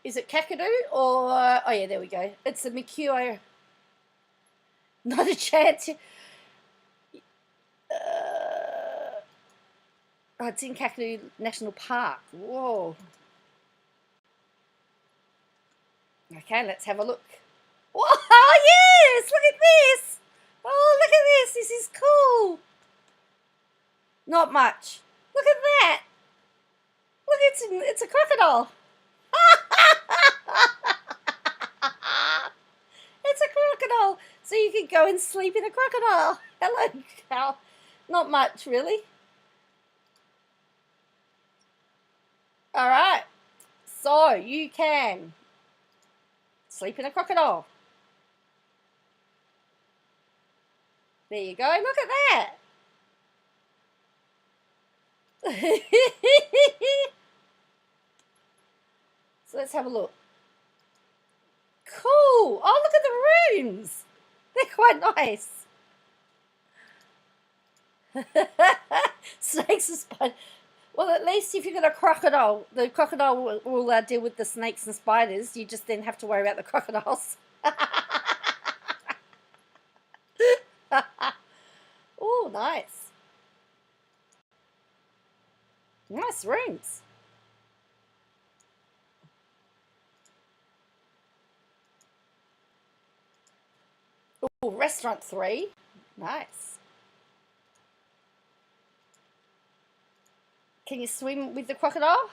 Is it Kakadu or, oh yeah, there we go. It's a McHugh. Not a chance. Oh, it's in Kakadu National Park. Whoa. Okay, let's have a look. Whoa, oh yes, look at this. Oh, look at this. This is cool. Not much. Look at that. Look, it's a crocodile. It's a crocodile. So you could go and sleep in a crocodile. Hello, cow. Not much, really. All right. So you can sleep in a crocodile. There you go. Look at that. So let's have a look. Cool. Oh, look at the rooms. They're quite nice. Snakes and spiders. Well, at least if you've got a crocodile, the crocodile will deal with the snakes and spiders. You just then have to worry about the crocodiles. Oh, nice. Nice rooms. Oh, restaurant 3. Nice. Can you swim with the crocodile?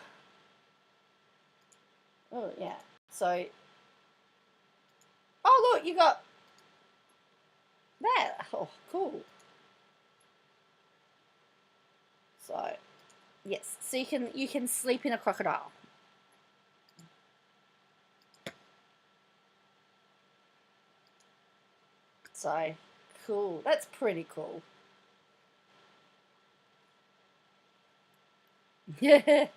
Oh, yeah. So, oh, look, you got that. Oh, cool. So, yes. So you can sleep in a crocodile. So, cool. That's pretty cool. Yeah.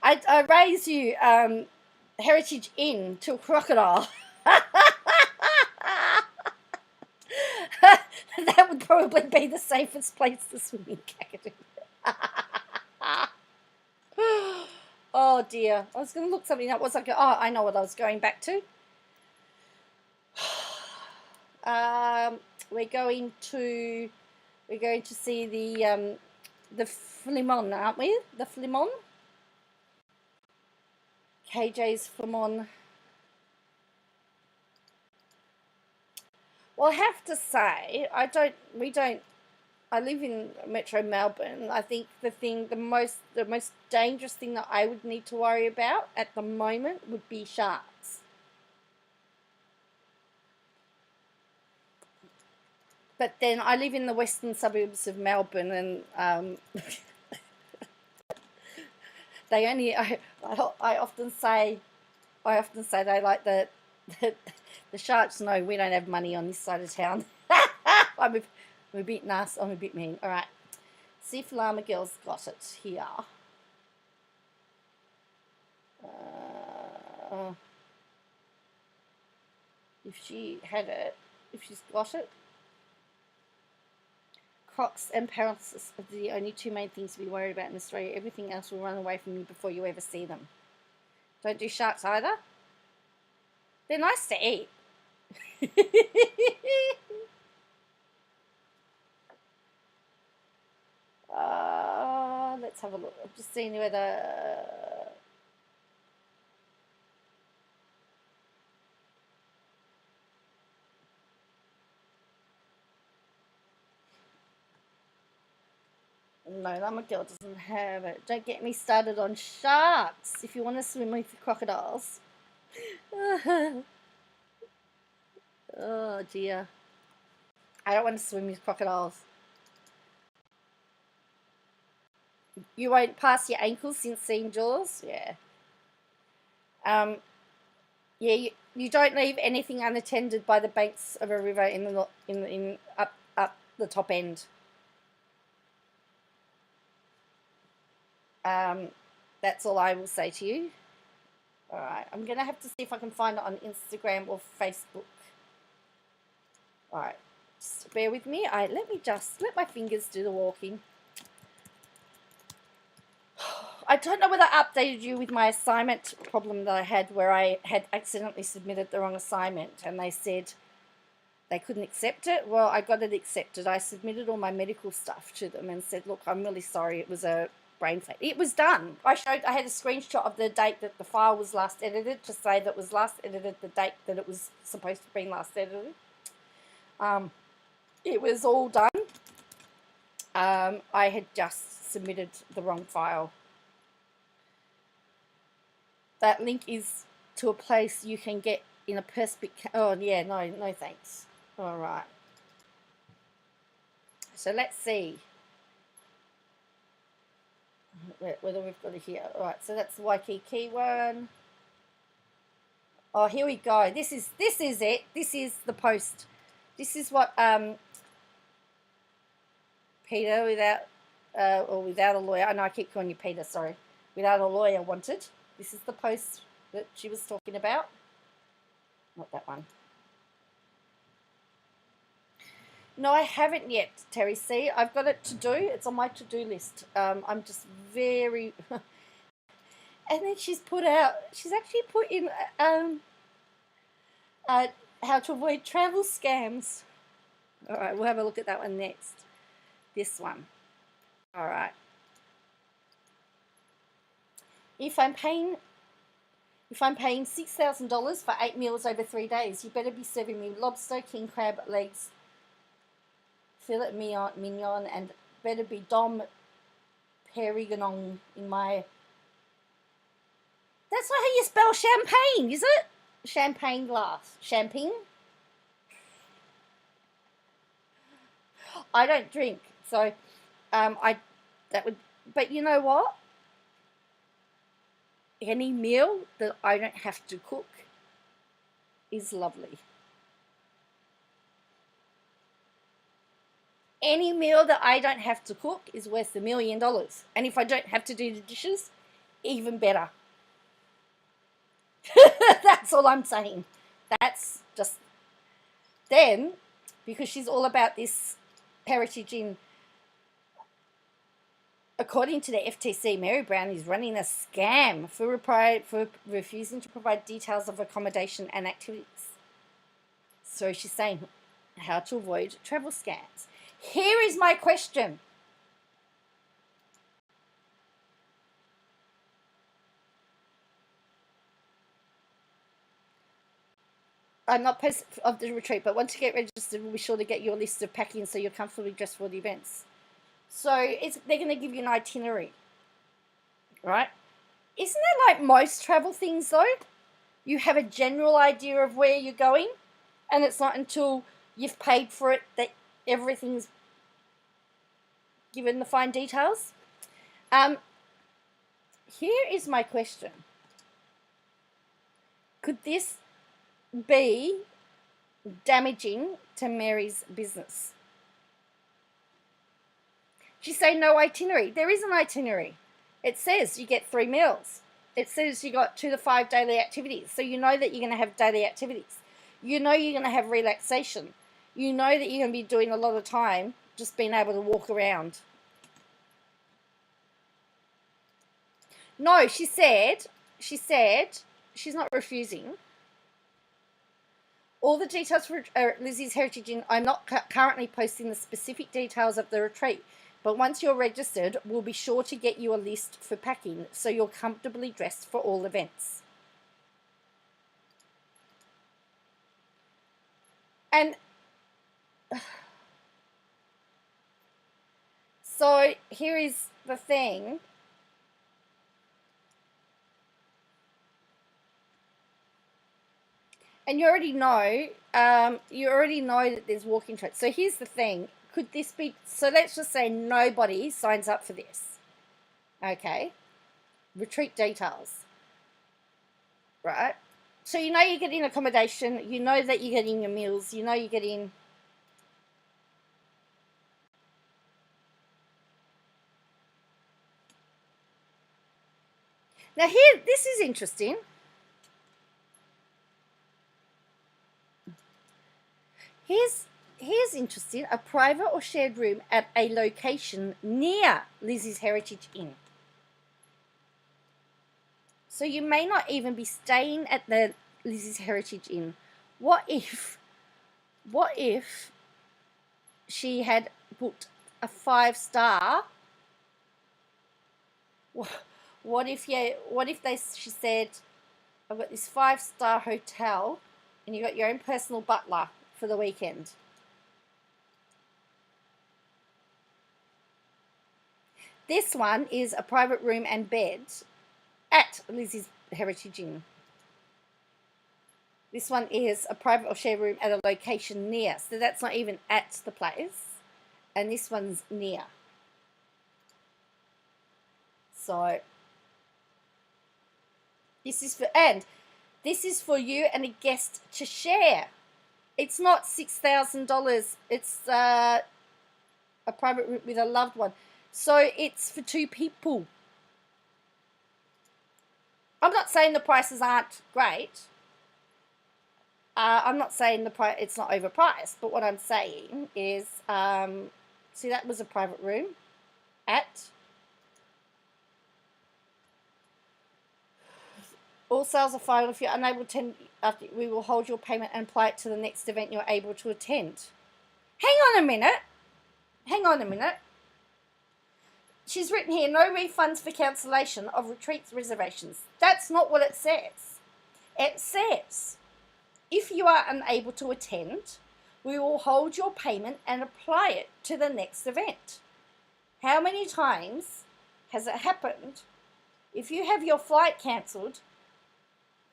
I raise you Heritage Inn to a crocodile. That would probably be the safest place to swim in Kakadu. Oh dear. I was going to look something up. Was like, oh, I know what I was going back to. We're going to see the Flimon, aren't we? The Flimon. KJ's Flimon. Well, I have to say, I live in Metro Melbourne. I think the most dangerous thing that I would need to worry about at the moment would be sharks. But then I live in the western suburbs of Melbourne, and they only. I often say they like the sharks know we don't have money on this side of town. I'm a bit nasty. I'm a bit mean. All right. See if Llama Girl's got it here. If she had it, if she's got it. Crocs and paralysis are the only 2 main things to be worried about in Australia. Everything else will run away from you before you ever see them. Don't do sharks either. They're nice to eat. Let's have a look. I'm just seeing whether... No, Llama Girl doesn't have it. Don't get me started on sharks if you want to swim with crocodiles. Oh dear. I don't want to swim with crocodiles. You won't pass your ankles since seeing Jaws? Yeah. Yeah, you don't leave anything unattended by the banks of a river in up the top end. That's all I will say to you. All right, I'm going to have to see if I can find it on Instagram or Facebook. All right, just bear with me. Let me just let my fingers do the walking. I don't know whether I updated you with my assignment problem that I had, where I had accidentally submitted the wrong assignment and they said they couldn't accept it. Well, I got it accepted. I submitted all my medical stuff to them and said, look, I'm really sorry, it was a brain fade. It was done. I had a screenshot of the date that the file was last edited to say that it was last edited the date that it was supposed to be last edited. It was all done. I had just submitted the wrong file. That link is to a place you can get in a perspective. Oh, yeah, no thanks. All right. So let's see whether we've got it here. All right, so that's the Waikiki one. Oh, here we go. This is it. This is the post. This is what Peter without a lawyer. I know I keep calling you Peter. Sorry, without a lawyer wanted. This is the post that she was talking about. Not that one. No, I haven't yet, Terry C. I've got it to do. It's on my to-do list. I'm just very... And then she's actually put in how to avoid travel scams. All right, we'll have a look at that one next. This one. All right. If I'm paying $6,000 for 8 meals over 3 days, you better be serving me lobster, king crab, legs, filet mignon, and better be Dom Perignon in my... That's not how you spell champagne, is it? Champagne glass. Champagne? I don't drink, so but you know what? Any meal that I don't have to cook is lovely. Any meal that I don't have to cook is worth $1 million. And if I don't have to do the dishes, even better. That's all I'm saying. That's just... Then, because she's all about this heritage in... According to the FTC, Mary Brown is running a scam for refusing to provide details of accommodation and activities. So she's saying how to avoid travel scams. Here is my question. I'm not post of the retreat, but once you get registered, we'll be sure to get you a list of packing so you're comfortably dressed for the events. So they're going to give you an itinerary, right? Isn't that like most travel things, though? You have a general idea of where you're going, and it's not until you've paid for it that everything's given the fine details. Here is my question. Could this be damaging to Mary's business? She's saying no itinerary. There is an itinerary. It says you get 3 meals. It says you got 2 to 5 daily activities. So you know that you're going to have daily activities. You know you're going to have relaxation. You know that you're going to be doing a lot of time just being able to walk around. No, she said she's not refusing. All the details for Lizzie's Heritage Inn, I'm not currently posting the specific details of the retreat. But once you're registered, we'll be sure to get you a list for packing so you're comfortably dressed for all events. And so here is the thing. And you already know that there's walking tracks. So here's the thing. Could this be, so let's just say nobody signs up for this. Okay. Retreat details. Right? So you know you're getting accommodation. You know that you're getting your meals. You know you're getting... Now here, this is interesting. Here's interesting. A private or shared room at a location near Lizzie's Heritage Inn. So you may not even be staying at the Lizzie's Heritage Inn. What if she had booked a 5-star? What if she said, I've got this 5-star hotel and you got your own personal butler for the weekend? This one is a private room and bed at Lizzie's Heritage Inn. This one is a private or shared room at a location near. So that's not even at the place. And this one's near. So this is for you and a guest to share. It's not $6,000. It's a private room with a loved one. So it's for 2 people. I'm not saying the prices aren't great. I'm not saying it's not overpriced, but what I'm saying is, see, that was a private room at. All sales are final. If you're unable to attend, we will hold your payment and apply it to the next event you're able to attend. Hang on a minute. She's written here, no refunds for cancellation of retreats reservations. That's not what it says. It says, if you are unable to attend, we will hold your payment and apply it to the next event. How many times has it happened? If you have your flight cancelled,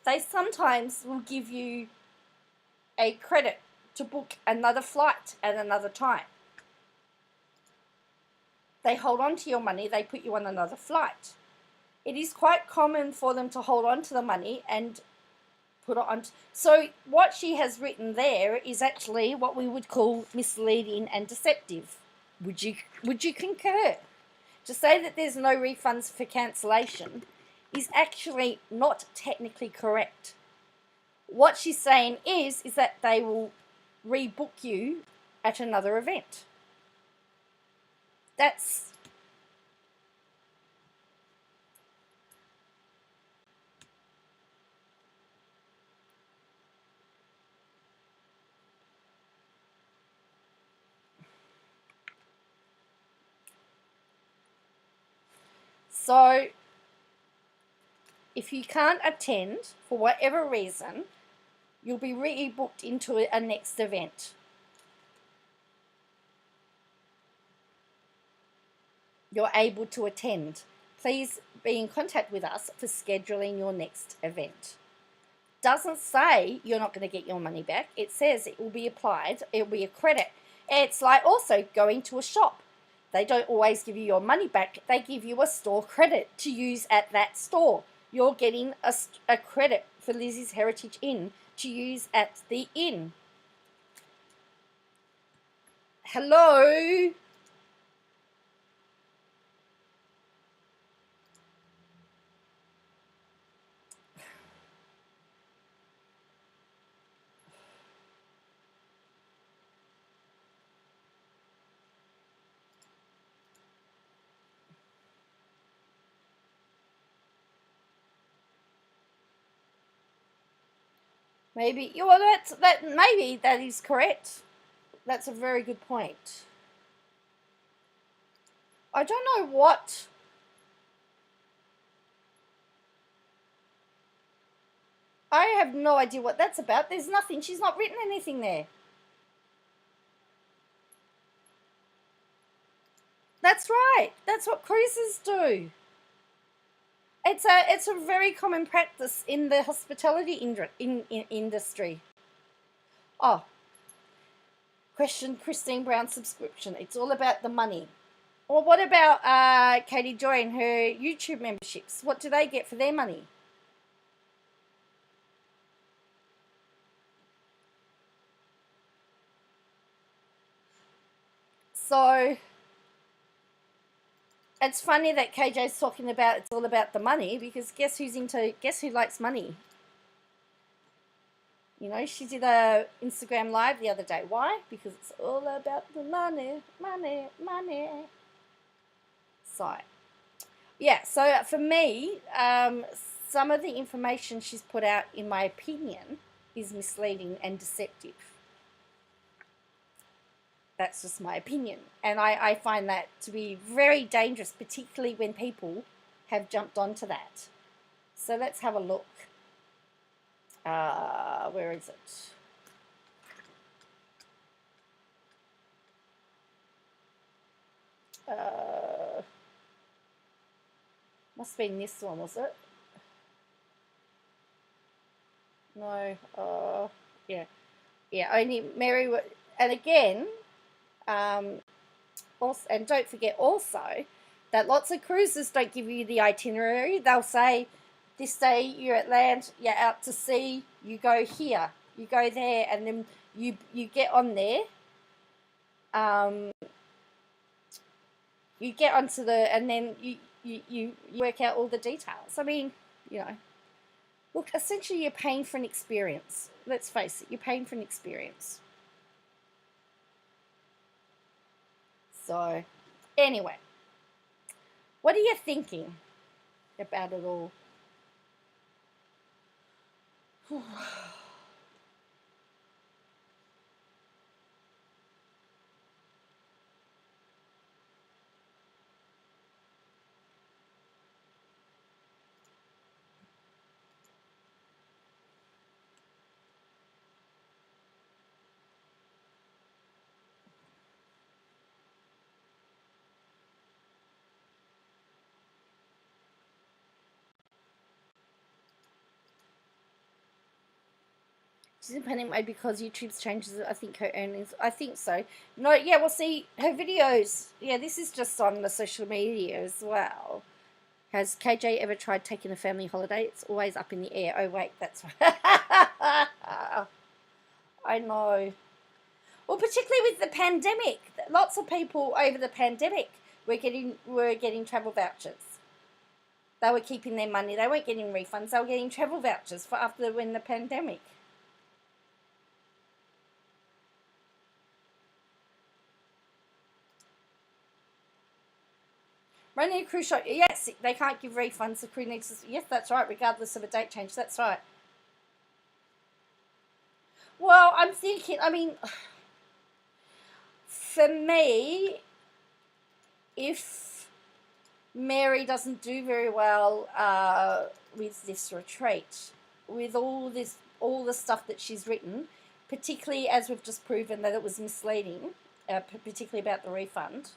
they sometimes will give you a credit to book another flight at another time. They hold on to your money, they put you on another flight. It is quite common for them to hold on to the money and put it on. So what she has written there is actually what we would call misleading and deceptive. Would you concur? To say that there's no refunds for cancellation is actually not technically correct. What she's saying is that they will rebook you at another event. That's so if you can't attend for whatever reason, you'll be rebooked into a next event. You're able to attend. Please be in contact with us for scheduling your next event. Doesn't say you're not going to get your money back. It says it will be applied. It will be a credit. It's like also going to a shop. They don't always give you your money back. They give you a store credit to use at that store. You're getting a credit for Lizzie's Heritage Inn to use at the inn. Hello? Maybe, well, maybe that is correct. That's a very good point. I don't know what. I have no idea what that's about. There's nothing. She's not written anything there. That's right. That's what cruises do. It's a very common practice in the hospitality industry. Oh, question Christine Brown subscription. It's all about the money. Or what about Katie Joy and her YouTube memberships? What do they get for their money? So it's funny that KJ's talking about it's all about the money, because guess who likes money? You know, she did a Instagram live the other day. Why? Because it's all about the money, money, money. So, yeah, so for me, some of the information she's put out, in my opinion, is misleading and deceptive. That's just my opinion. And I find that to be very dangerous, particularly when people have jumped onto that. So let's have a look. Where is it? Must have been this one, was it? No. Yeah. Only Mary. And again, also, and don't forget also that lots of cruises don't give you the itinerary. They'll say, this day you're at land, you're out to sea, you go here, you go there, and then you get on there. You get onto and then you work out all the details. I mean, you know, look, essentially you're paying for an experience. Let's face it, you're paying for an experience. So, anyway, what are you thinking about it all? She's in panic mode because YouTube's changes, I think, her earnings. I think so. No, yeah, well, see, her videos, yeah, this is just on the social media as well. Has KJ ever tried taking a family holiday? It's always up in the air. Oh, wait, that's right. I know. Well, particularly with the pandemic. Lots of people over the pandemic were getting travel vouchers. They were keeping their money. They weren't getting refunds. They were getting travel vouchers for after when the pandemic. Running a cruise ship, yes, they can't give refunds. The crew needs to, yes, that's right, regardless of a date change. That's right. Well, I'm thinking, I mean, for me, if Mary doesn't do very well with this retreat, with all the stuff that she's written, particularly as we've just proven that it was misleading, particularly about the refund,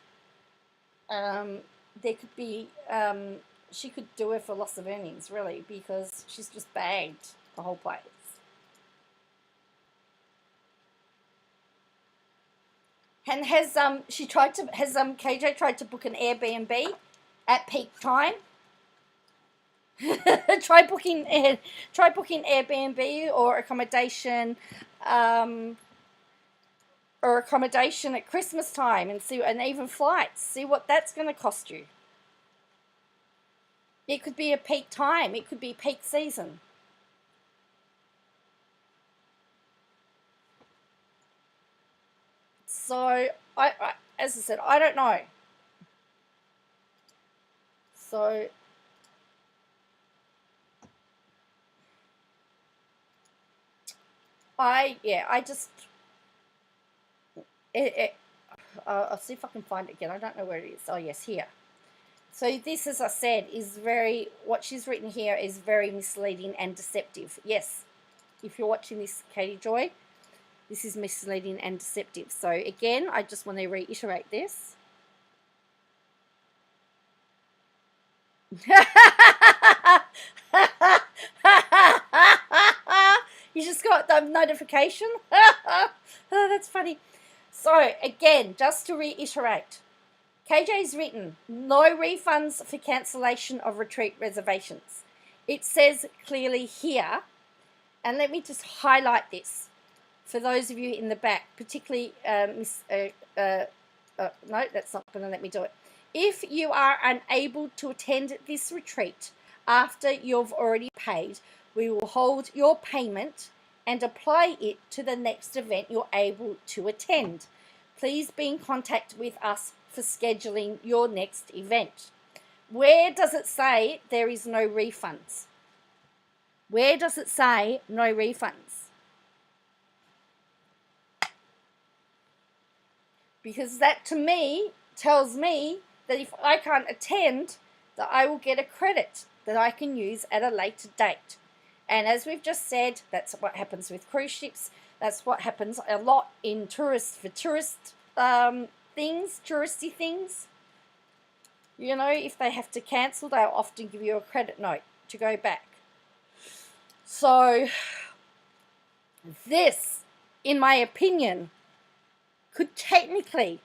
there could be, she could do her for loss of earnings, really, because she's just bagged the whole place. And has KJ tried to book an Airbnb at peak time? try booking Airbnb or accommodation at Christmas time, and even flights. See what that's going to cost you. It could be a peak time. It could be peak season. So I as I said, I don't know. So I'll see if I can find it again. I don't know where it is. Oh, yes, here. So this, as I said, is what she's written here is very misleading and deceptive. Yes, if you're watching this, Katie Joy, this is misleading and deceptive. So again, I just want to reiterate this. You just got the notification? Oh, that's funny. So, again, just to reiterate, KJ's written, no refunds for cancellation of retreat reservations. It says clearly here, and let me just highlight this for those of you in the back, particularly, no, that's not going to let me do it. If you are unable to attend this retreat after you've already paid, we will hold your payment and apply it to the next event you're able to attend. Please be in contact with us for scheduling your next event. Where does it say there is no refunds? Where does it say no refunds? Because that to me tells me that if I can't attend, that I will get a credit that I can use at a later date. And as we've just said, that's what happens with cruise ships. That's what happens a lot in touristy things. You know, if they have to cancel, they'll often give you a credit note to go back. So this, in my opinion, could technically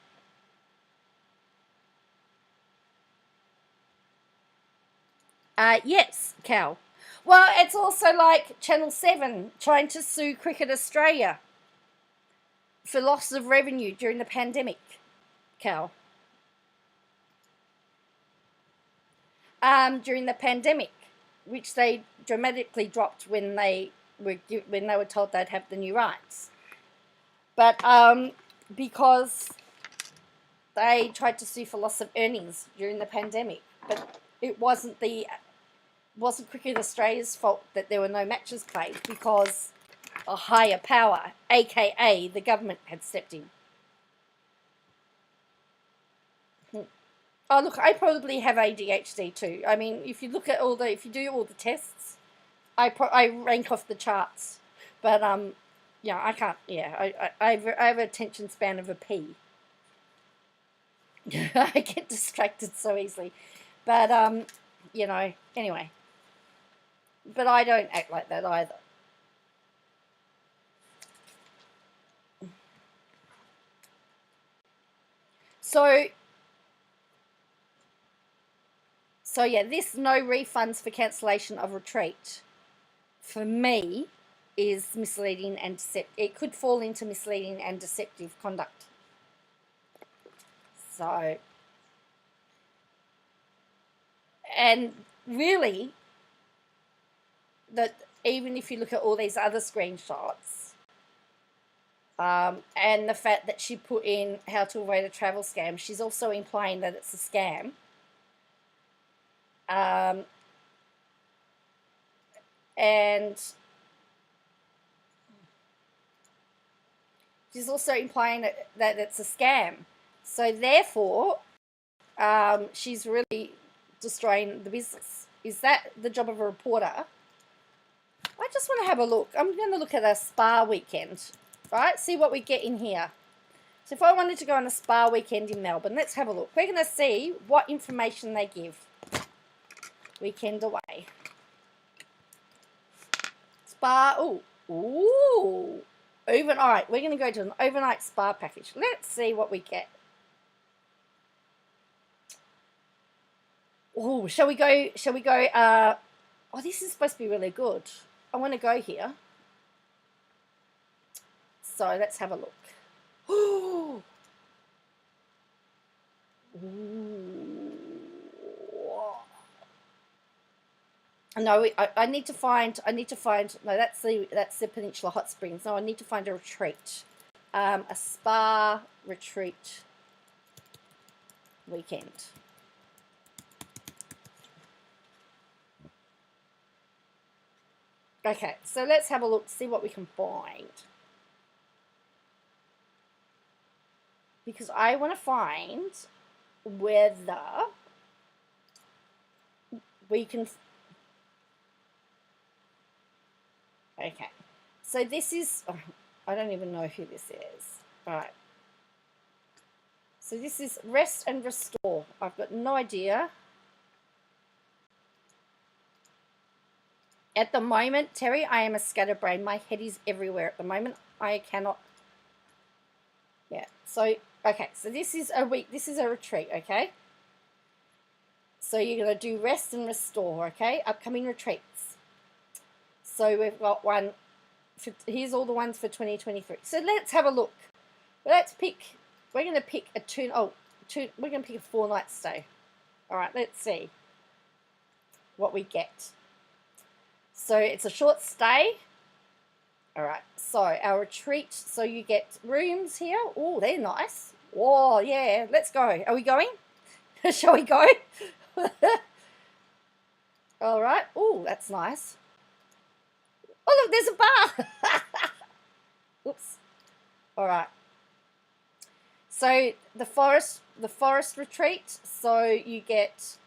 yes, Cal. Well, it's also like Channel 7 trying to sue Cricket Australia for loss of revenue during the pandemic, Cal. During the pandemic, which they dramatically dropped when they were told they'd have the new rights. But because they tried to sue for loss of earnings during the pandemic, but it wasn't Cricket Australia's fault that there were no matches played, because a higher power, aka the government, had stepped in. Oh look, I probably have ADHD too. I mean, if you do all the tests, I rank off the charts. But yeah, I can't. Yeah, I have an attention span of a pea. I get distracted so easily. But you know, anyway. But I don't act like that either. So yeah, this no refunds for cancellation of retreat, for me, is misleading and deceptive. It could fall into misleading and deceptive conduct. So, and really, that even if you look at all these other screenshots, and the fact that she put in how to avoid a travel scam, she's also implying that it's a scam. And she's also implying that it's a scam. So therefore, she's really destroying the business. Is that the job of a reporter? I just want to have a look. I'm going to look at a spa weekend, right? See what we get in here. So if I wanted to go on a spa weekend in Melbourne, let's have a look. We're going to see what information they give. Weekend away. Spa, ooh, overnight. We're going to go to an overnight spa package. Let's see what we get. Oh, shall we go, oh, this is supposed to be really good. I want to go here. So let's have a look. Ooh. No, I need to find, no, that's the Peninsula Hot Springs. No, I need to find a retreat. A spa retreat weekend. Okay, so let's have a look, see what we can find. Because I want to find whether we can... Okay, so this is... Oh, I don't even know who this is. All right. So this is Rest and Restore. I've got no idea. At the moment, Terry, I am a scatterbrain. My head is everywhere at the moment. I cannot... Yeah, so, okay, so this is a week, this is a retreat, okay? So you're going to do Rest and Restore, okay? Upcoming retreats. So we've got one, here's all the ones for 2023. So let's have a look. Let's pick, we're going to pick a We're going to pick a 4-night stay. All right, let's see what we get. So it's a short stay. All right, so our retreat. So you get rooms here. Oh, they're nice. Oh, yeah, let's go. Are we going? Shall we go? All right. Oh, that's nice. Oh, look, there's a bar. Oops. All right. So the forest retreat. So you get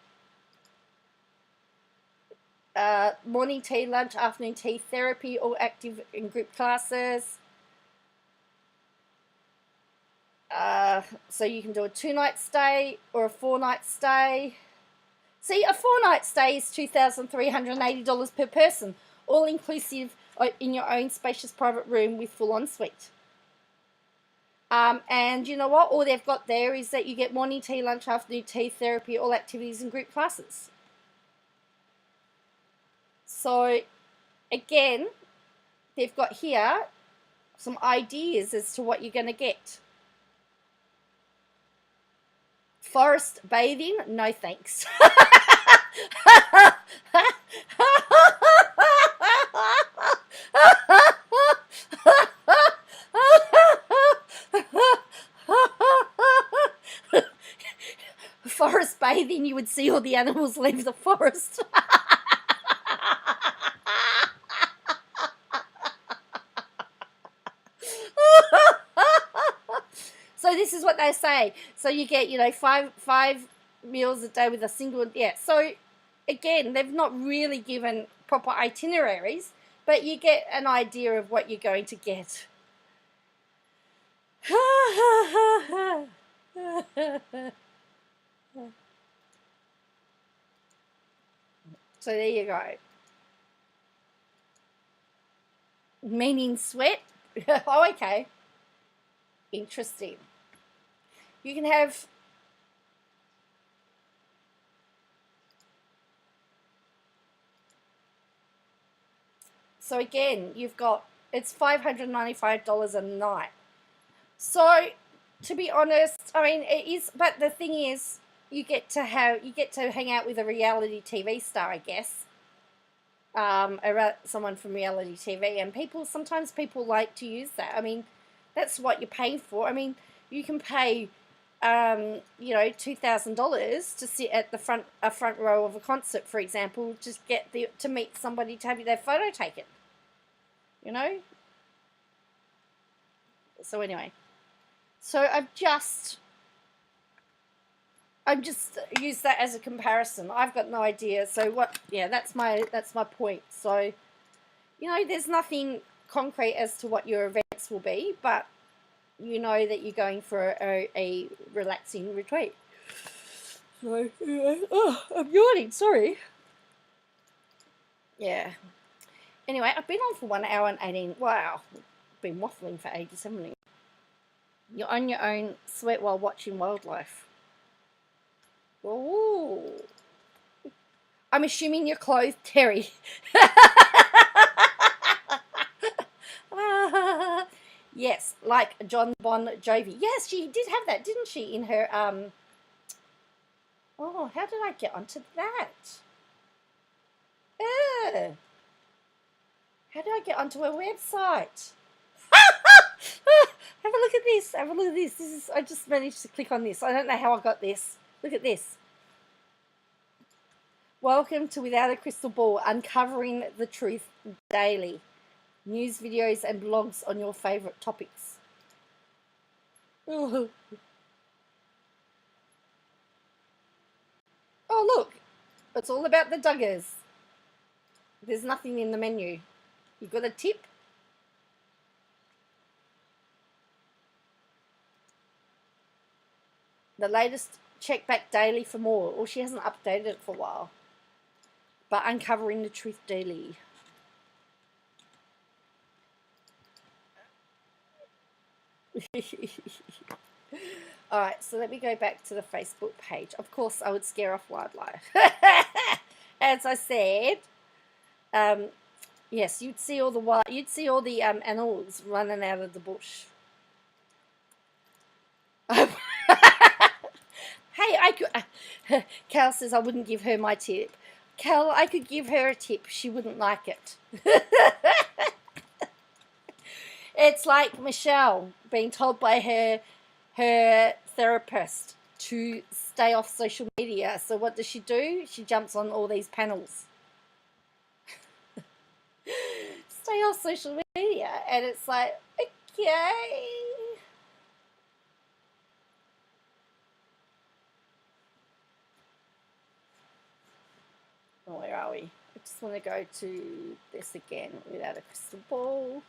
morning tea, lunch, afternoon tea, therapy, all active in group classes. So you can do a 2-night stay or a 4-night stay. See, a 4-night stay is $2,380 per person, all inclusive in your own spacious private room with full ensuite. And you know what? All they've got there is that you get morning tea, lunch, afternoon tea, therapy, all activities and group classes. So, again, they've got here some ideas as to what you're going to get. Forest bathing? No thanks. Forest bathing, you would see all the animals leave the forest. So this is what they say. So you get, you know, five meals a day with a single, yeah. So again, they've not really given proper itineraries, but you get an idea of what you're going to get. So there you go. Meaning sweat? Oh, okay. Interesting. You can have so again, you've got it's $595 a night. So to be honest, I mean it is, but the thing is you get to hang out with a reality TV star, I guess. Someone from reality TV, and sometimes people like to use that. I mean, that's what you're paying for. I mean, you can pay, you know, $2,000 to sit at the front row of a concert, for example, just to meet somebody to have their photo taken. You know. So anyway, so I've just used that as a comparison. I've got no idea. So what? Yeah, that's my point. So, you know, there's nothing concrete as to what your events will be, but you know that you're going for a relaxing retreat. So, oh, I'm yawning. Sorry. Yeah. Anyway, I've been on for 1 hour and 18. Wow, I've been waffling for ages, haven't I? You're on your own, sweat while watching wildlife. Ooh. I'm assuming you're clothed, Terry. Yes, like John Bon Jovi. Yes, she did have that, didn't she, in her, oh, how did I get onto that? How do I get onto her website? Have a look at this. Have a look at this. I just managed to click on this. I don't know how I got this. Look at this. Welcome to Without a Crystal Ball, uncovering the truth daily. News, videos, and blogs on your favourite topics. Oh, look. It's all about the Duggars. There's nothing in the menu. You got a tip? The latest, check back daily for more. Well, she hasn't updated it for a while. But uncovering the truth daily. Alright, so let me go back to the Facebook page. Of course, I would scare off wildlife. As I said, yes, you'd see all the animals running out of the bush. I could. Cal says I wouldn't give her my tip. Cal, I could give her a tip. She wouldn't like it. It's like Michelle being told by her therapist to stay off social media. So what does she do? She jumps on all these panels. Stay off social media. And it's like, okay. Oh, where are we? I just want to go to this again without a crystal ball.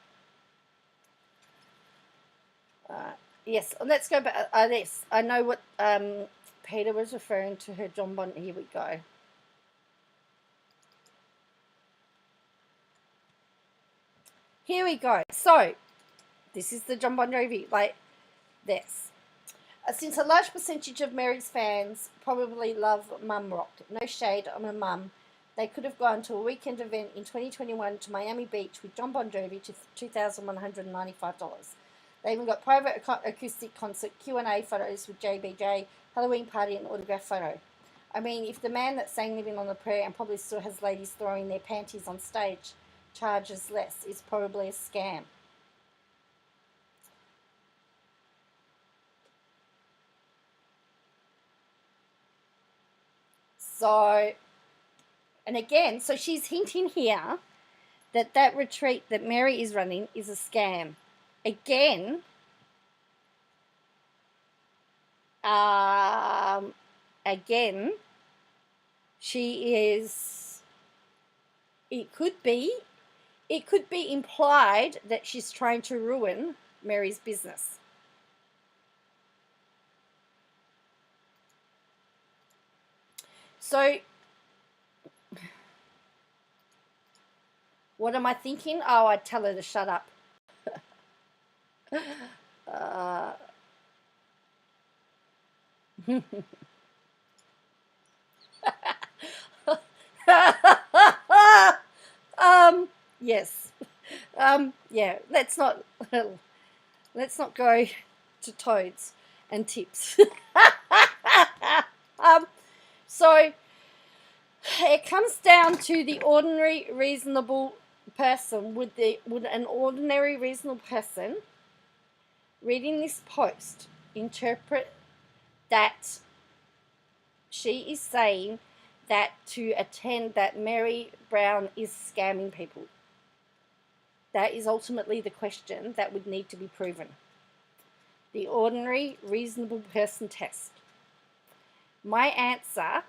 Yes, let's go back. This. I know what Peter was referring to her John Bon. Here we go. Here we go. So, this is the John Bon Jovi, like this. Since a large percentage of Mary's fans probably love mum rock, no shade, I'm a mum, they could have gone to a weekend event in 2021 to Miami Beach with John Bon Jovi to $2,195. They even got private acoustic concert, Q&A photos with JBJ, Halloween party and autograph photo. I mean, if the man that sang Living on the Prayer and probably still has ladies throwing their panties on stage charges less, it's probably a scam. So, and again, so she's hinting here that that retreat that Mary is running is a scam. Again, she is, it could be implied that she's trying to ruin Mary's business. So, what am I thinking? Oh, I'd tell her to shut up. Yes. Yeah, let's not go to toads and tips. So it comes down to the ordinary reasonable person. Would an ordinary reasonable person reading this post interpret that she is saying that to attend that Mary Brown is scamming people? That is ultimately the question that would need to be proven. The ordinary reasonable person test. My answer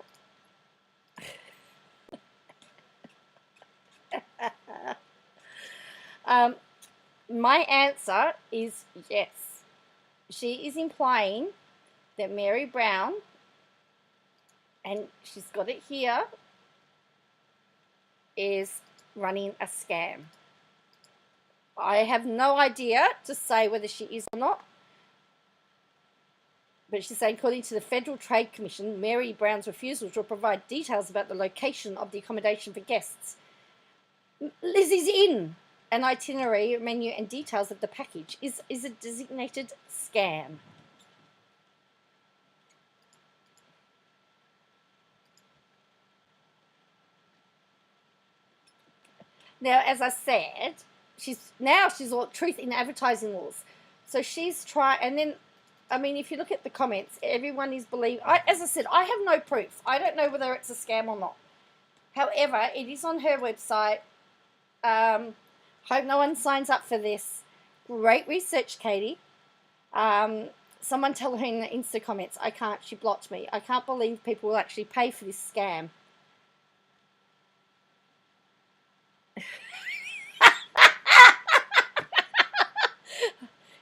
is yes. She is implying that Mary Brown, and she's got it here, is running a scam. I have no idea to say whether she is or not. But she's saying, according to the Federal Trade Commission, Mary Brown's refusal to provide details about the location of the accommodation for guests. Lizzie's Inn, an itinerary, menu, and details of the package is a designated scam. Now, as I said, she's all truth in advertising laws. So she's trying, and then, I mean, if you look at the comments, everyone is believing. As I said, I have no proof. I don't know whether it's a scam or not. However, it is on her website. Hope no one signs up for this. Great research, Katie. Someone tell her in the Insta comments. I can't. She blocked me. I can't believe people will actually pay for this scam.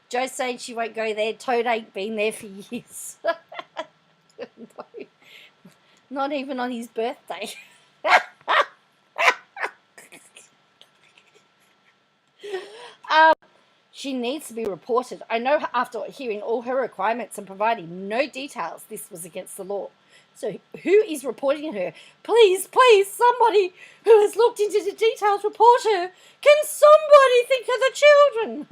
Joe's saying she won't go there. Toad ain't been there for years. No, not even on his birthday. She needs to be reported. I know after hearing all her requirements and providing no details, this was against the law. So who is reporting her? Please, please, somebody who has looked into the details, report her. Can somebody think of the children?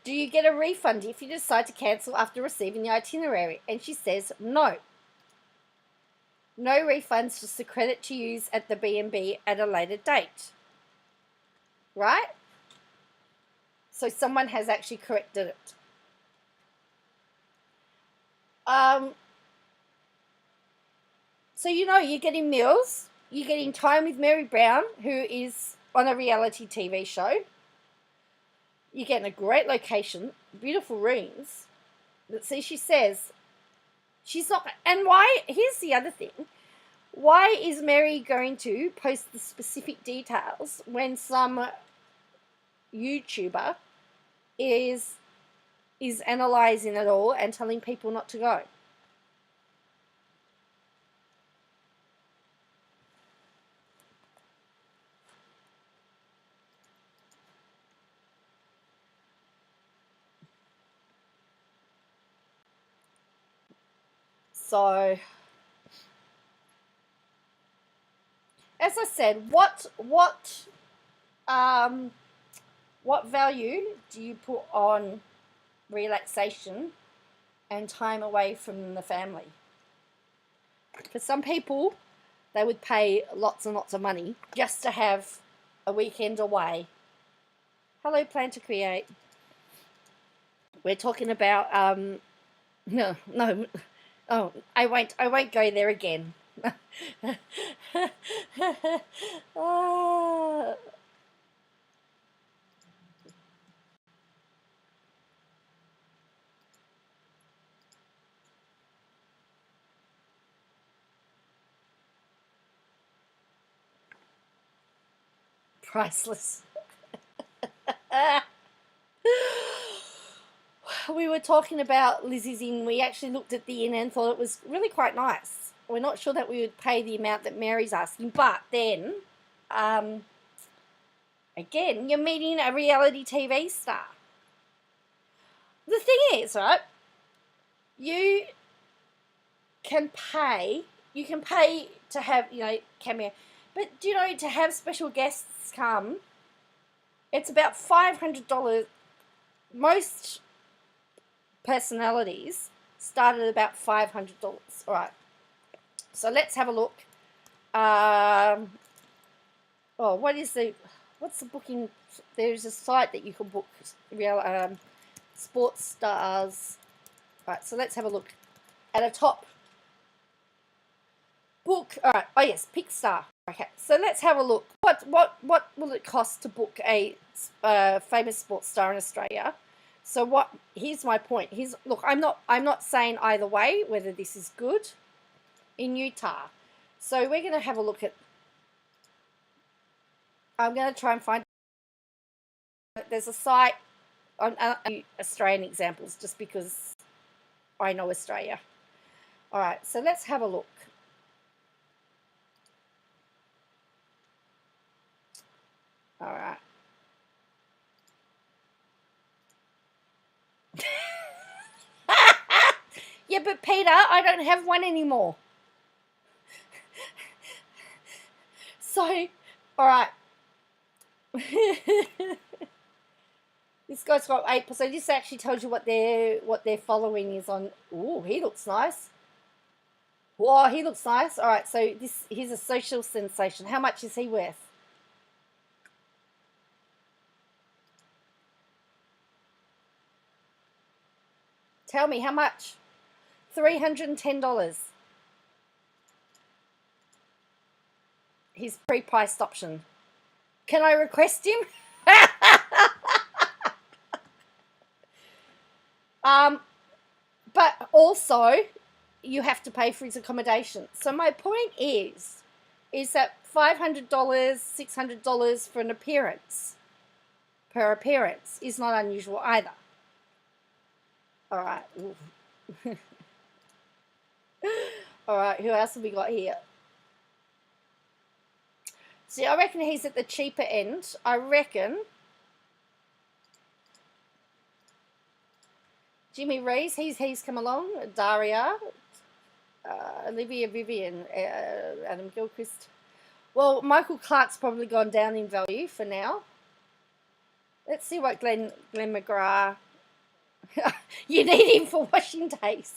Do you get a refund if you decide to cancel after receiving the itinerary? And she says, no. No refunds, just a credit to use at the B&B at a later date. Right? So someone has actually corrected it. So you're getting meals, you're getting time with Mary Brown, who is on a reality TV show. You're getting a great location, beautiful rooms. But see, she says she's not. And why? Here's the other thing. Why is Mary going to post the specific details when some YouTuber is analysing it all and telling people not to go? So, as I said, what value do you put on relaxation and time away from the family? For some people, they would pay lots and lots of money just to have a weekend away. Hello, Plan to Create. We're talking about no. Oh, I won't go there again. Oh. Priceless. We were talking about Lizzie's Inn. We actually looked at the inn and thought it was really quite nice. We're not sure that we would pay the amount that Mary's asking, but then, again, you're meeting a reality TV star. The thing is, right, you can pay to have, cameo, but to have special guests come, it's about $500. Most personalities start at about $500. All right. So let's have a look. What's the booking? There's a site that you can book real sports stars. All right. So let's have a look at a top book. All right. Oh yes, pick star. Okay. So let's have a look. What will it cost to book a famous sports star in Australia? So here's my point. Look, I'm not saying either way whether this is good in Utah. So we're going to have a look at, I'm going to try and find, there's a site on Australian examples just because I know Australia. All right, so let's have a look. All right. Yeah, but Peter, I don't have one anymore. So, all right. This guy's got 8%. So this actually tells you what their following is on. Ooh, he looks nice. Whoa, he looks nice. All right, so he's a social sensation. How much is he worth? Tell me how much. $310. His pre-priced option. Can I request him? But also you have to pay for his accommodation. So my point is that $500, $600 for an appearance, per appearance, is not unusual either. All right. All right, who else have we got here? See, I reckon he's at the cheaper end. I reckon Jimmy Rees, he's come along. Daria, Olivia Vivian, Adam Gilchrist. Well, Michael Clark's probably gone down in value for now. Let's see what Glenn McGrath. You need him for washing days.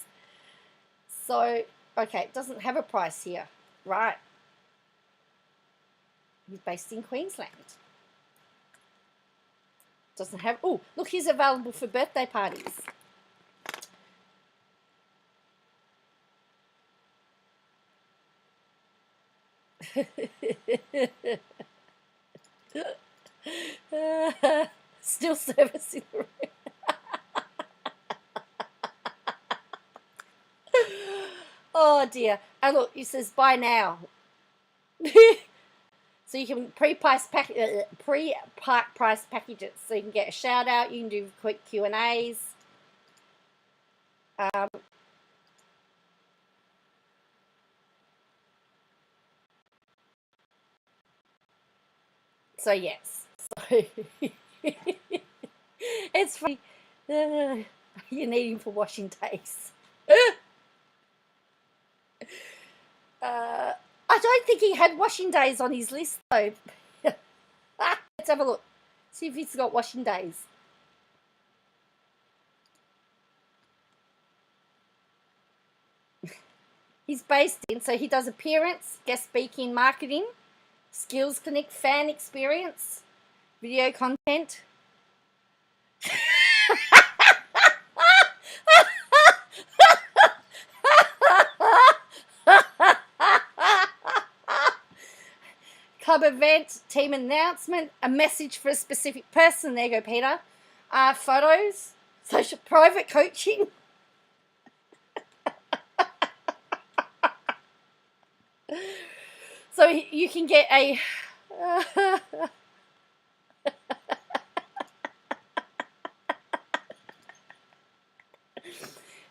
So, okay, it doesn't have a price here. Right. He's based in Queensland. Doesn't have... Oh, look, he's available for birthday parties. Still servicing the room. Oh dear. And look, it says buy now. So you can pre-price packages. So you can get a shout out. You can do quick Q&As. So yes. So it's funny. You need him for washing days. I don't think he had washing days on his list though. Let's have a look. See if he's got washing days. He's based in, so he does appearance, guest speaking, marketing, skills clinic, fan experience, video content. Club event, team announcement, a message for a specific person. There you go, Peter. Photos, social private coaching. So you can get a...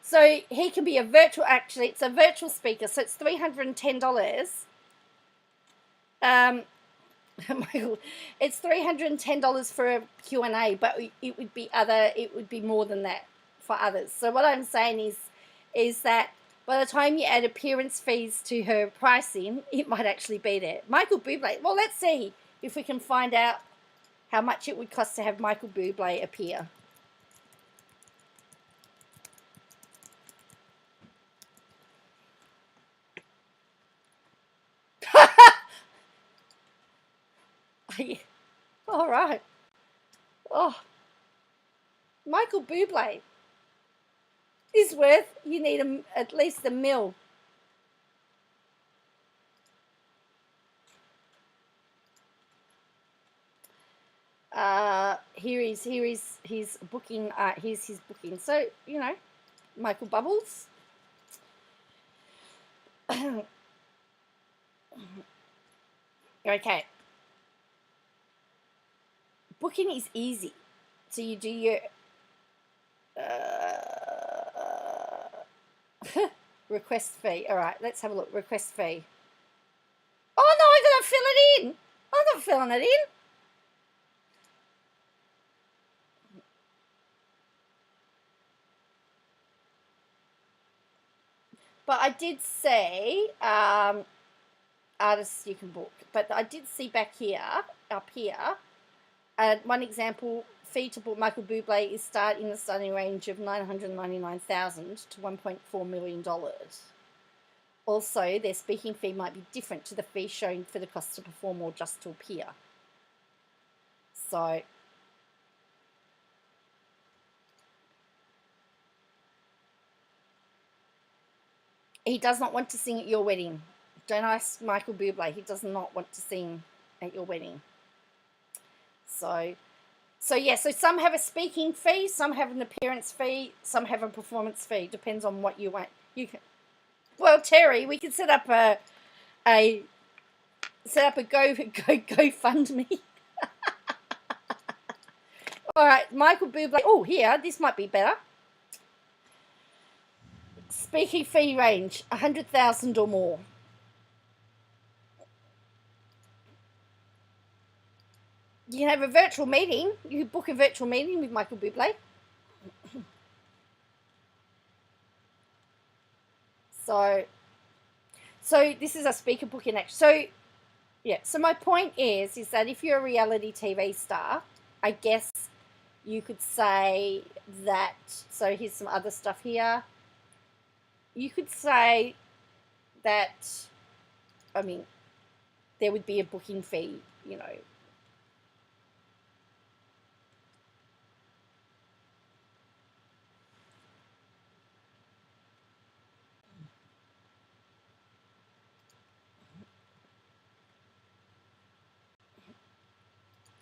So he can be a virtual, actually, it's a virtual speaker, so it's $310. Michael, it's $310 for a Q&A, but it would be more than that for others. So what I'm saying is that by the time you add appearance fees to her pricing, it might actually be there. Michael Bublé. Well, let's see if we can find out how much it would cost to have Michael Bublé appear. All right. Oh, Michael Bublé is worth, you need at least $1 million. Here is his booking. Here's his booking. So, you know, Michael Bubbles. Okay. Booking is easy. So you do your request fee. All right, let's have a look. Request fee. Oh, no, I got to fill it in. I'm not filling it in. But I did say artists you can book. But I did see back here, up here, one example, fee to book Michael Bublé is in the starting range of $999,000 to $1.4 million. Also, their speaking fee might be different to the fee shown for the cost to perform or just to appear. So, he does not want to sing at your wedding. Don't ask Michael Bublé. He does not want to sing at your wedding. So yeah, so some have a speaking fee, some have an appearance fee, some have a performance fee. Depends on what you want. You can, well, Terry, we can set up a GoFundMe. All right, Michael Bublé. Oh, here, this might be better. Speaking fee range, $100,000 or more. You can have a virtual meeting. You can book a virtual meeting with Michael Bublé. So this is a speaker booking action. So yeah. So my point is that if you're a reality TV star, I guess You could say that, so here's some other stuff here. You could say that, I mean, there would be a booking fee, you know.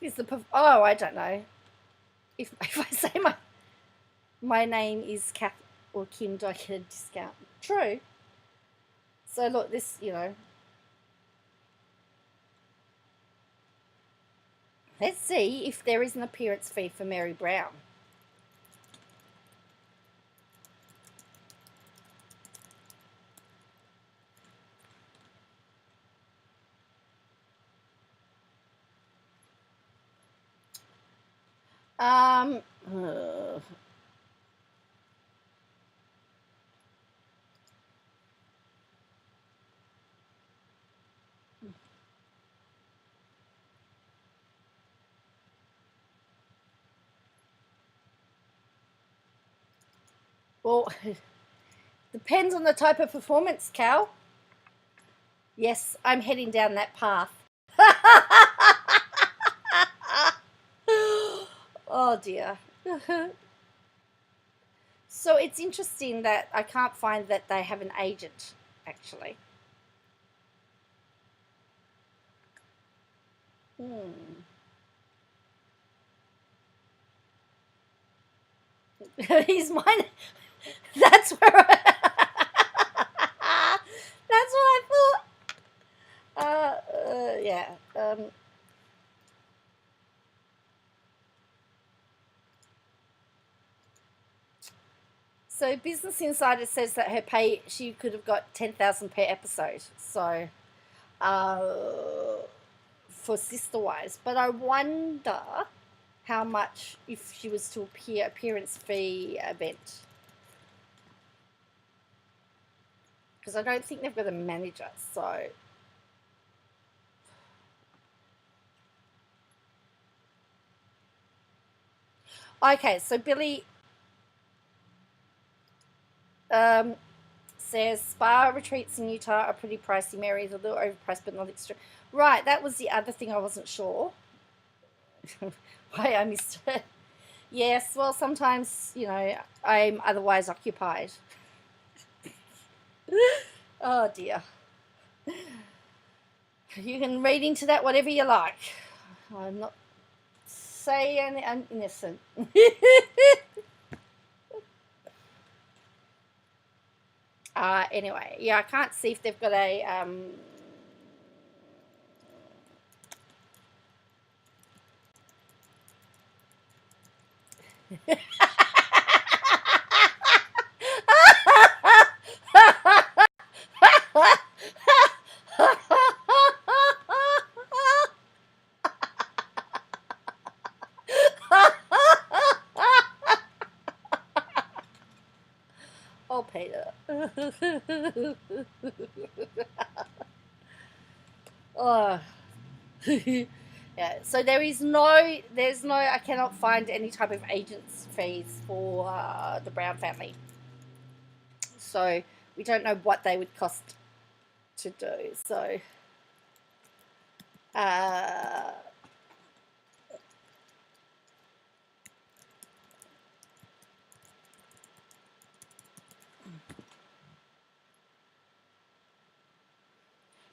Is the, oh, I don't know. If I say my name is Kath or Kim, do I get a discount? True. So look, this, you know. Let's see if there is an appearance fee for Mary Brown. Uh, well, depends on the type of performance, Cal. Yes, I'm heading down that path. Oh dear. So it's interesting that I can't find that they have an agent, actually. He's mine. That's where that's what I thought. Yeah. So Business Insider says that her pay, she could have got 10,000 per episode. So, for Sister Wives, but I wonder how much if she was to appear appearance fee event, because I don't think they've got a manager. So. Okay, so Billy says spa retreats in Utah are pretty pricey. Mary is a little overpriced, but not extreme. Right, that was the other thing I wasn't sure. Why I missed it. Yes, well, sometimes, you know, I'm otherwise occupied. Oh dear. You can read into that whatever you like. I'm not saying I'm innocent. Anyway, yeah, I can't see if they've got a oh, Peter. Oh. Yeah, so there's no, I cannot find any type of agent's fees for the Brown family. So we don't know what they would cost to do. So,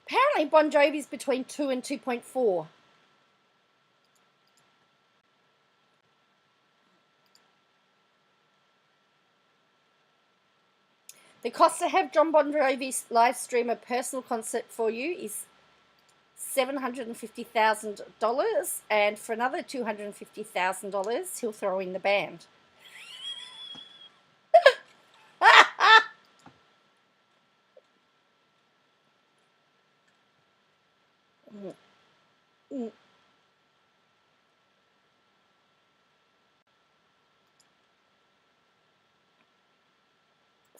apparently Bon Jovi's between 2 and 2.4. The cost to have John Bon Jovi live stream a personal concert for you is $750,000, and for another $250,000, he'll throw in the band.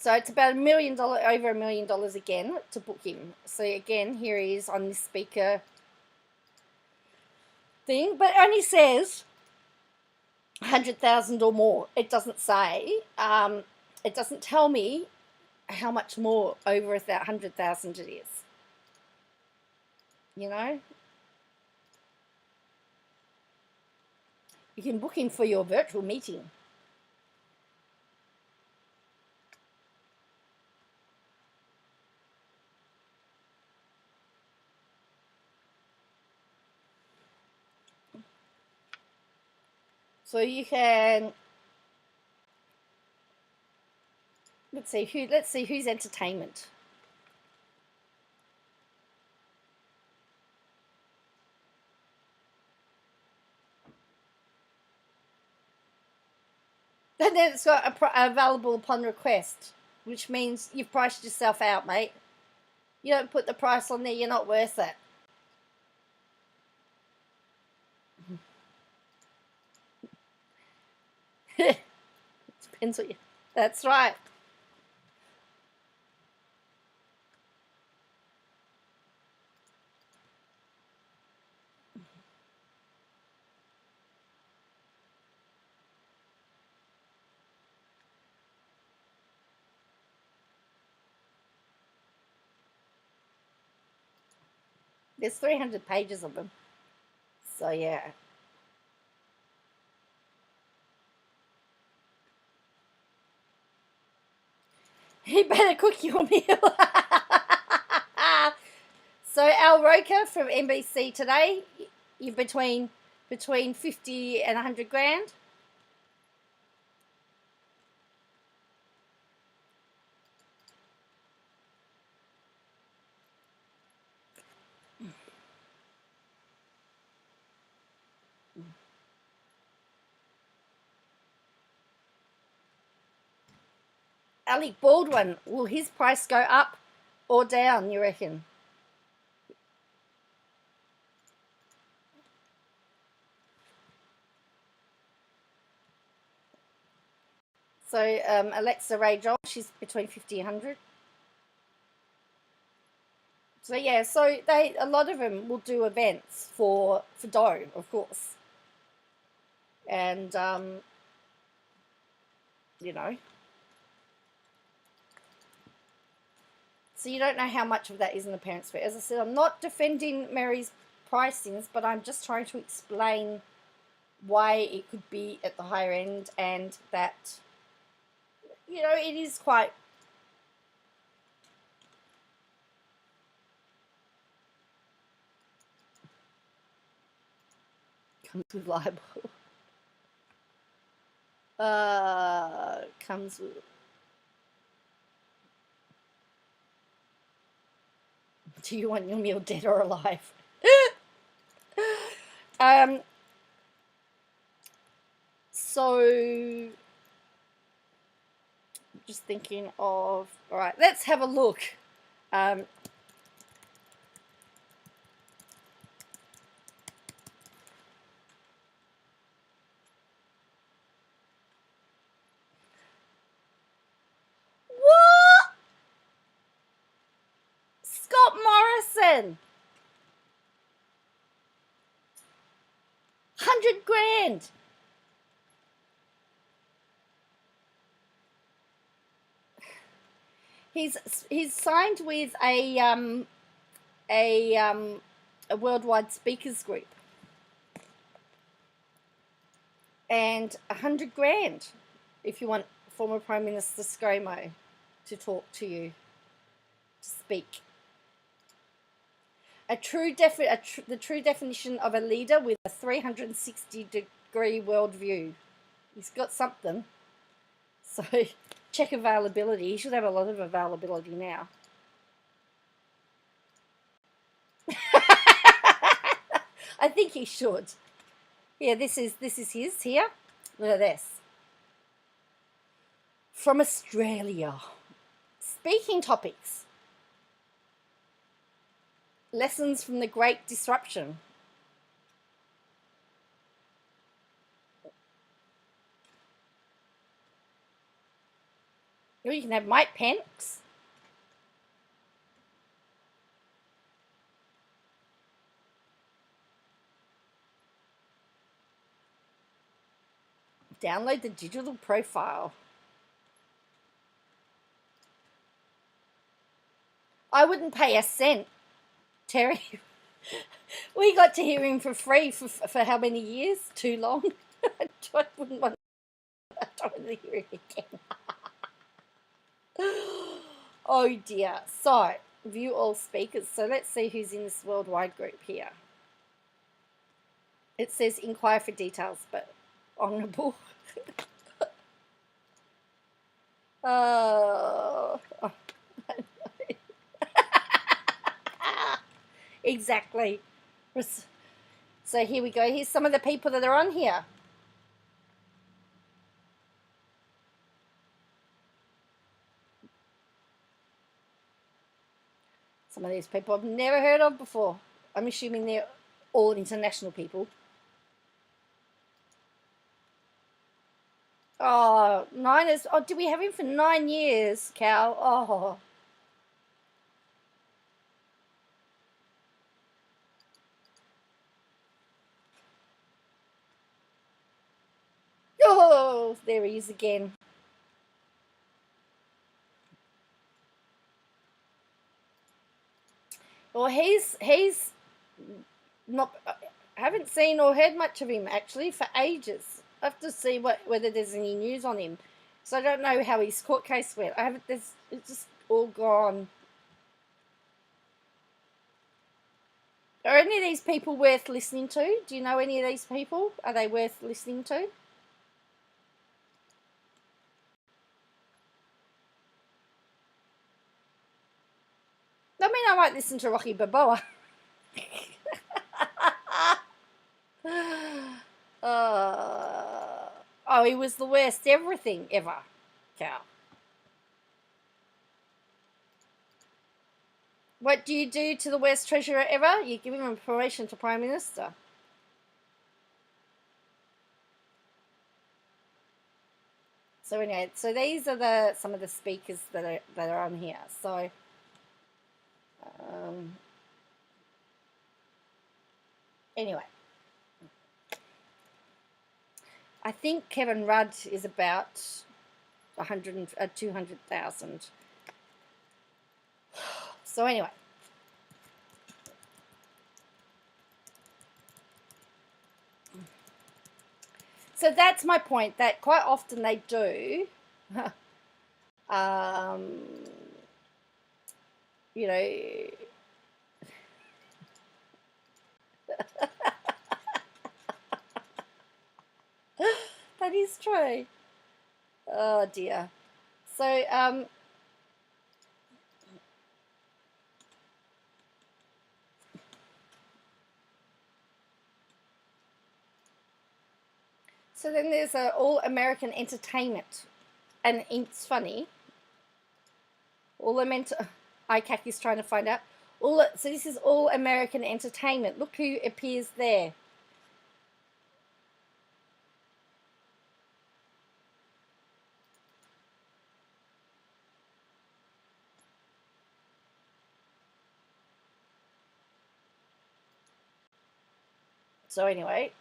So it's about over $1 million again to book him. So again, here he is on this speaker thing, but it only says 100,000 or more. It doesn't say. It doesn't tell me how much more over 100,000 it is. You know, you can book in for your virtual meeting. So you can, let's see who's entertainment. And then it's got available upon request, which means you've priced yourself out, mate. You don't put the price on there, you're not worth it. Depends what you. That's right. There's 300 pages of them. So yeah. He better cook your meal. So Al Roker from NBC today, you're between 50 and 100 grand. Alec Baldwin, will his price go up or down, you reckon? So Alexa Ray Joel, she's between 50 and 100. So yeah, so a lot of them will do events for dough, of course. And you know, so you don't know how much of that is in the parents' fair. As I said, I'm not defending Mary's pricings, but I'm just trying to explain why it could be at the higher end, and that, you know, it is quite. Comes with libel. Comes with. Do you want your meal dead or alive? So just thinking of, all right, let's have a look. What? Scott Morrison. 100 grand. He's signed with a worldwide speakers group, and 100 grand if you want former Prime Minister ScoMo to talk to you, to speak. The true definition of a leader with a 360-degree worldview. He's got something. So check availability. He should have a lot of availability now. I think he should. Yeah, this is his here. Look at this. From Australia. Speaking topics. Lessons from the Great Disruption. Or you can have Mike Pence. Download the digital profile. I wouldn't pay a cent, Terry. We got to hear him for free for how many years? Too long. I wouldn't want to hear him again. Oh dear. So, view all speakers. So let's see who's in this worldwide group here. It says inquire for details, but honourable. Oh. Exactly. So here we go. Here's some of the people that are on here. Some of these people I've never heard of before. I'm assuming they're all international people. Oh, 9 is... Oh, did we have him for 9 years, Cal? Oh. Oh, there he is again. Well, he's not... I haven't seen or heard much of him, actually, for ages. I have to see whether there's any news on him. So I don't know how his court case went. It's just all gone. Are any of these people worth listening to? Do you know any of these people? Are they worth listening to? I mean, I might listen to Rocky Balboa. Oh, he was the worst everything ever, Cal. What do you do to the worst treasurer ever? You give him a promotion to Prime Minister. So anyway, so these are some of the speakers that are on here. So anyway, I think Kevin Rudd is about 200,000. So anyway, so that's my point, that quite often they do, you know, that is true. Oh dear. So so then there's All American Entertainment, and it's funny. ICAC is trying to find out. So this is All American Entertainment. Look who appears there. So anyway,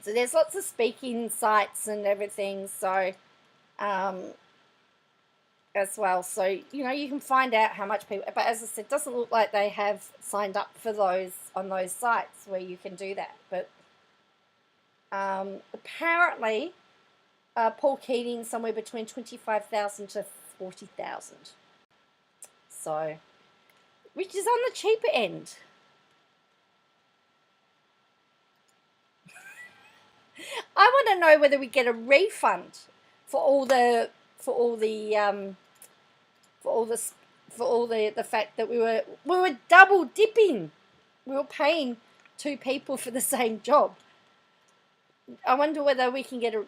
so there's lots of speaking sites and everything, so as well. So, you know, you can find out how much people, but as I said, it doesn't look like they have signed up for those on those sites where you can do that. But apparently, Paul Keating somewhere between 25,000 to 40,000. So, which is on the cheaper end. I want to know whether we get a refund for all the fact that we were double dipping. We were paying 2 people for the same job. I wonder whether we can get a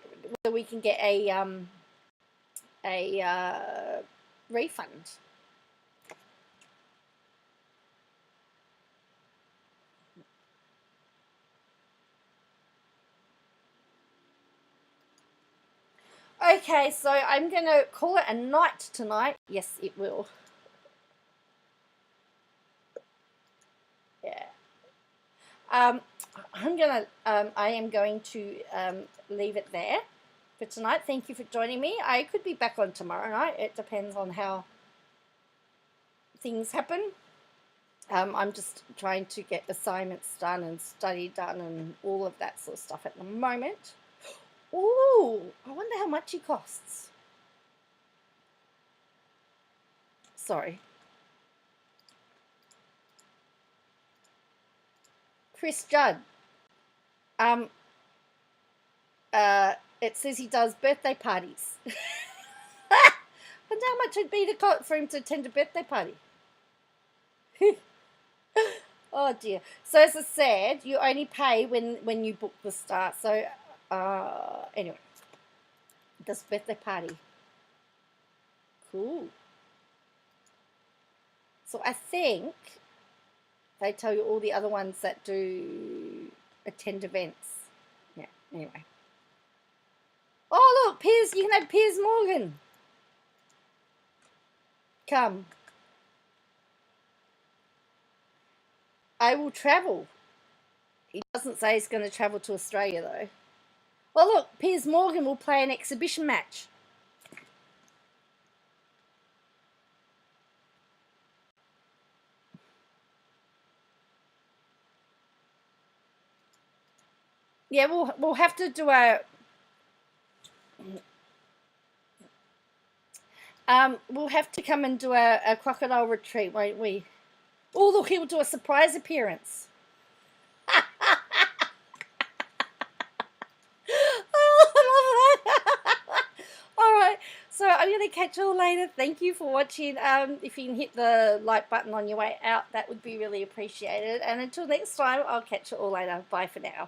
refund. Okay, so I'm going to call it a night tonight. Yes, it will. Yeah. I am going to leave it there for tonight. Thank you for joining me. I could be back on tomorrow night. It depends on how things happen. I'm just trying to get assignments done and study done and all of that sort of stuff at the moment. Ooh, I wonder how much he costs. Sorry. Chris Judd. It says he does birthday parties. I wonder how much it'd be for him to attend a birthday party. Oh dear. So as I said, you only pay when you book the start. So anyway, this birthday party. Cool. So I think they tell you all the other ones that do attend events. Yeah, anyway. Oh, look, Piers, you can have Piers Morgan. Come. I will travel. He doesn't say he's going to travel to Australia, though. Well, look, Piers Morgan will play an exhibition match. Yeah, we'll have to do a we'll have to come and do a crocodile retreat, won't we? Oh, look, he'll do a surprise appearance. Oh, I love that. All right, so I'm going to catch you all later. Thank you for watching. If you can hit the like button on your way out, that would be really appreciated. And until next time, I'll catch you all later. Bye for now.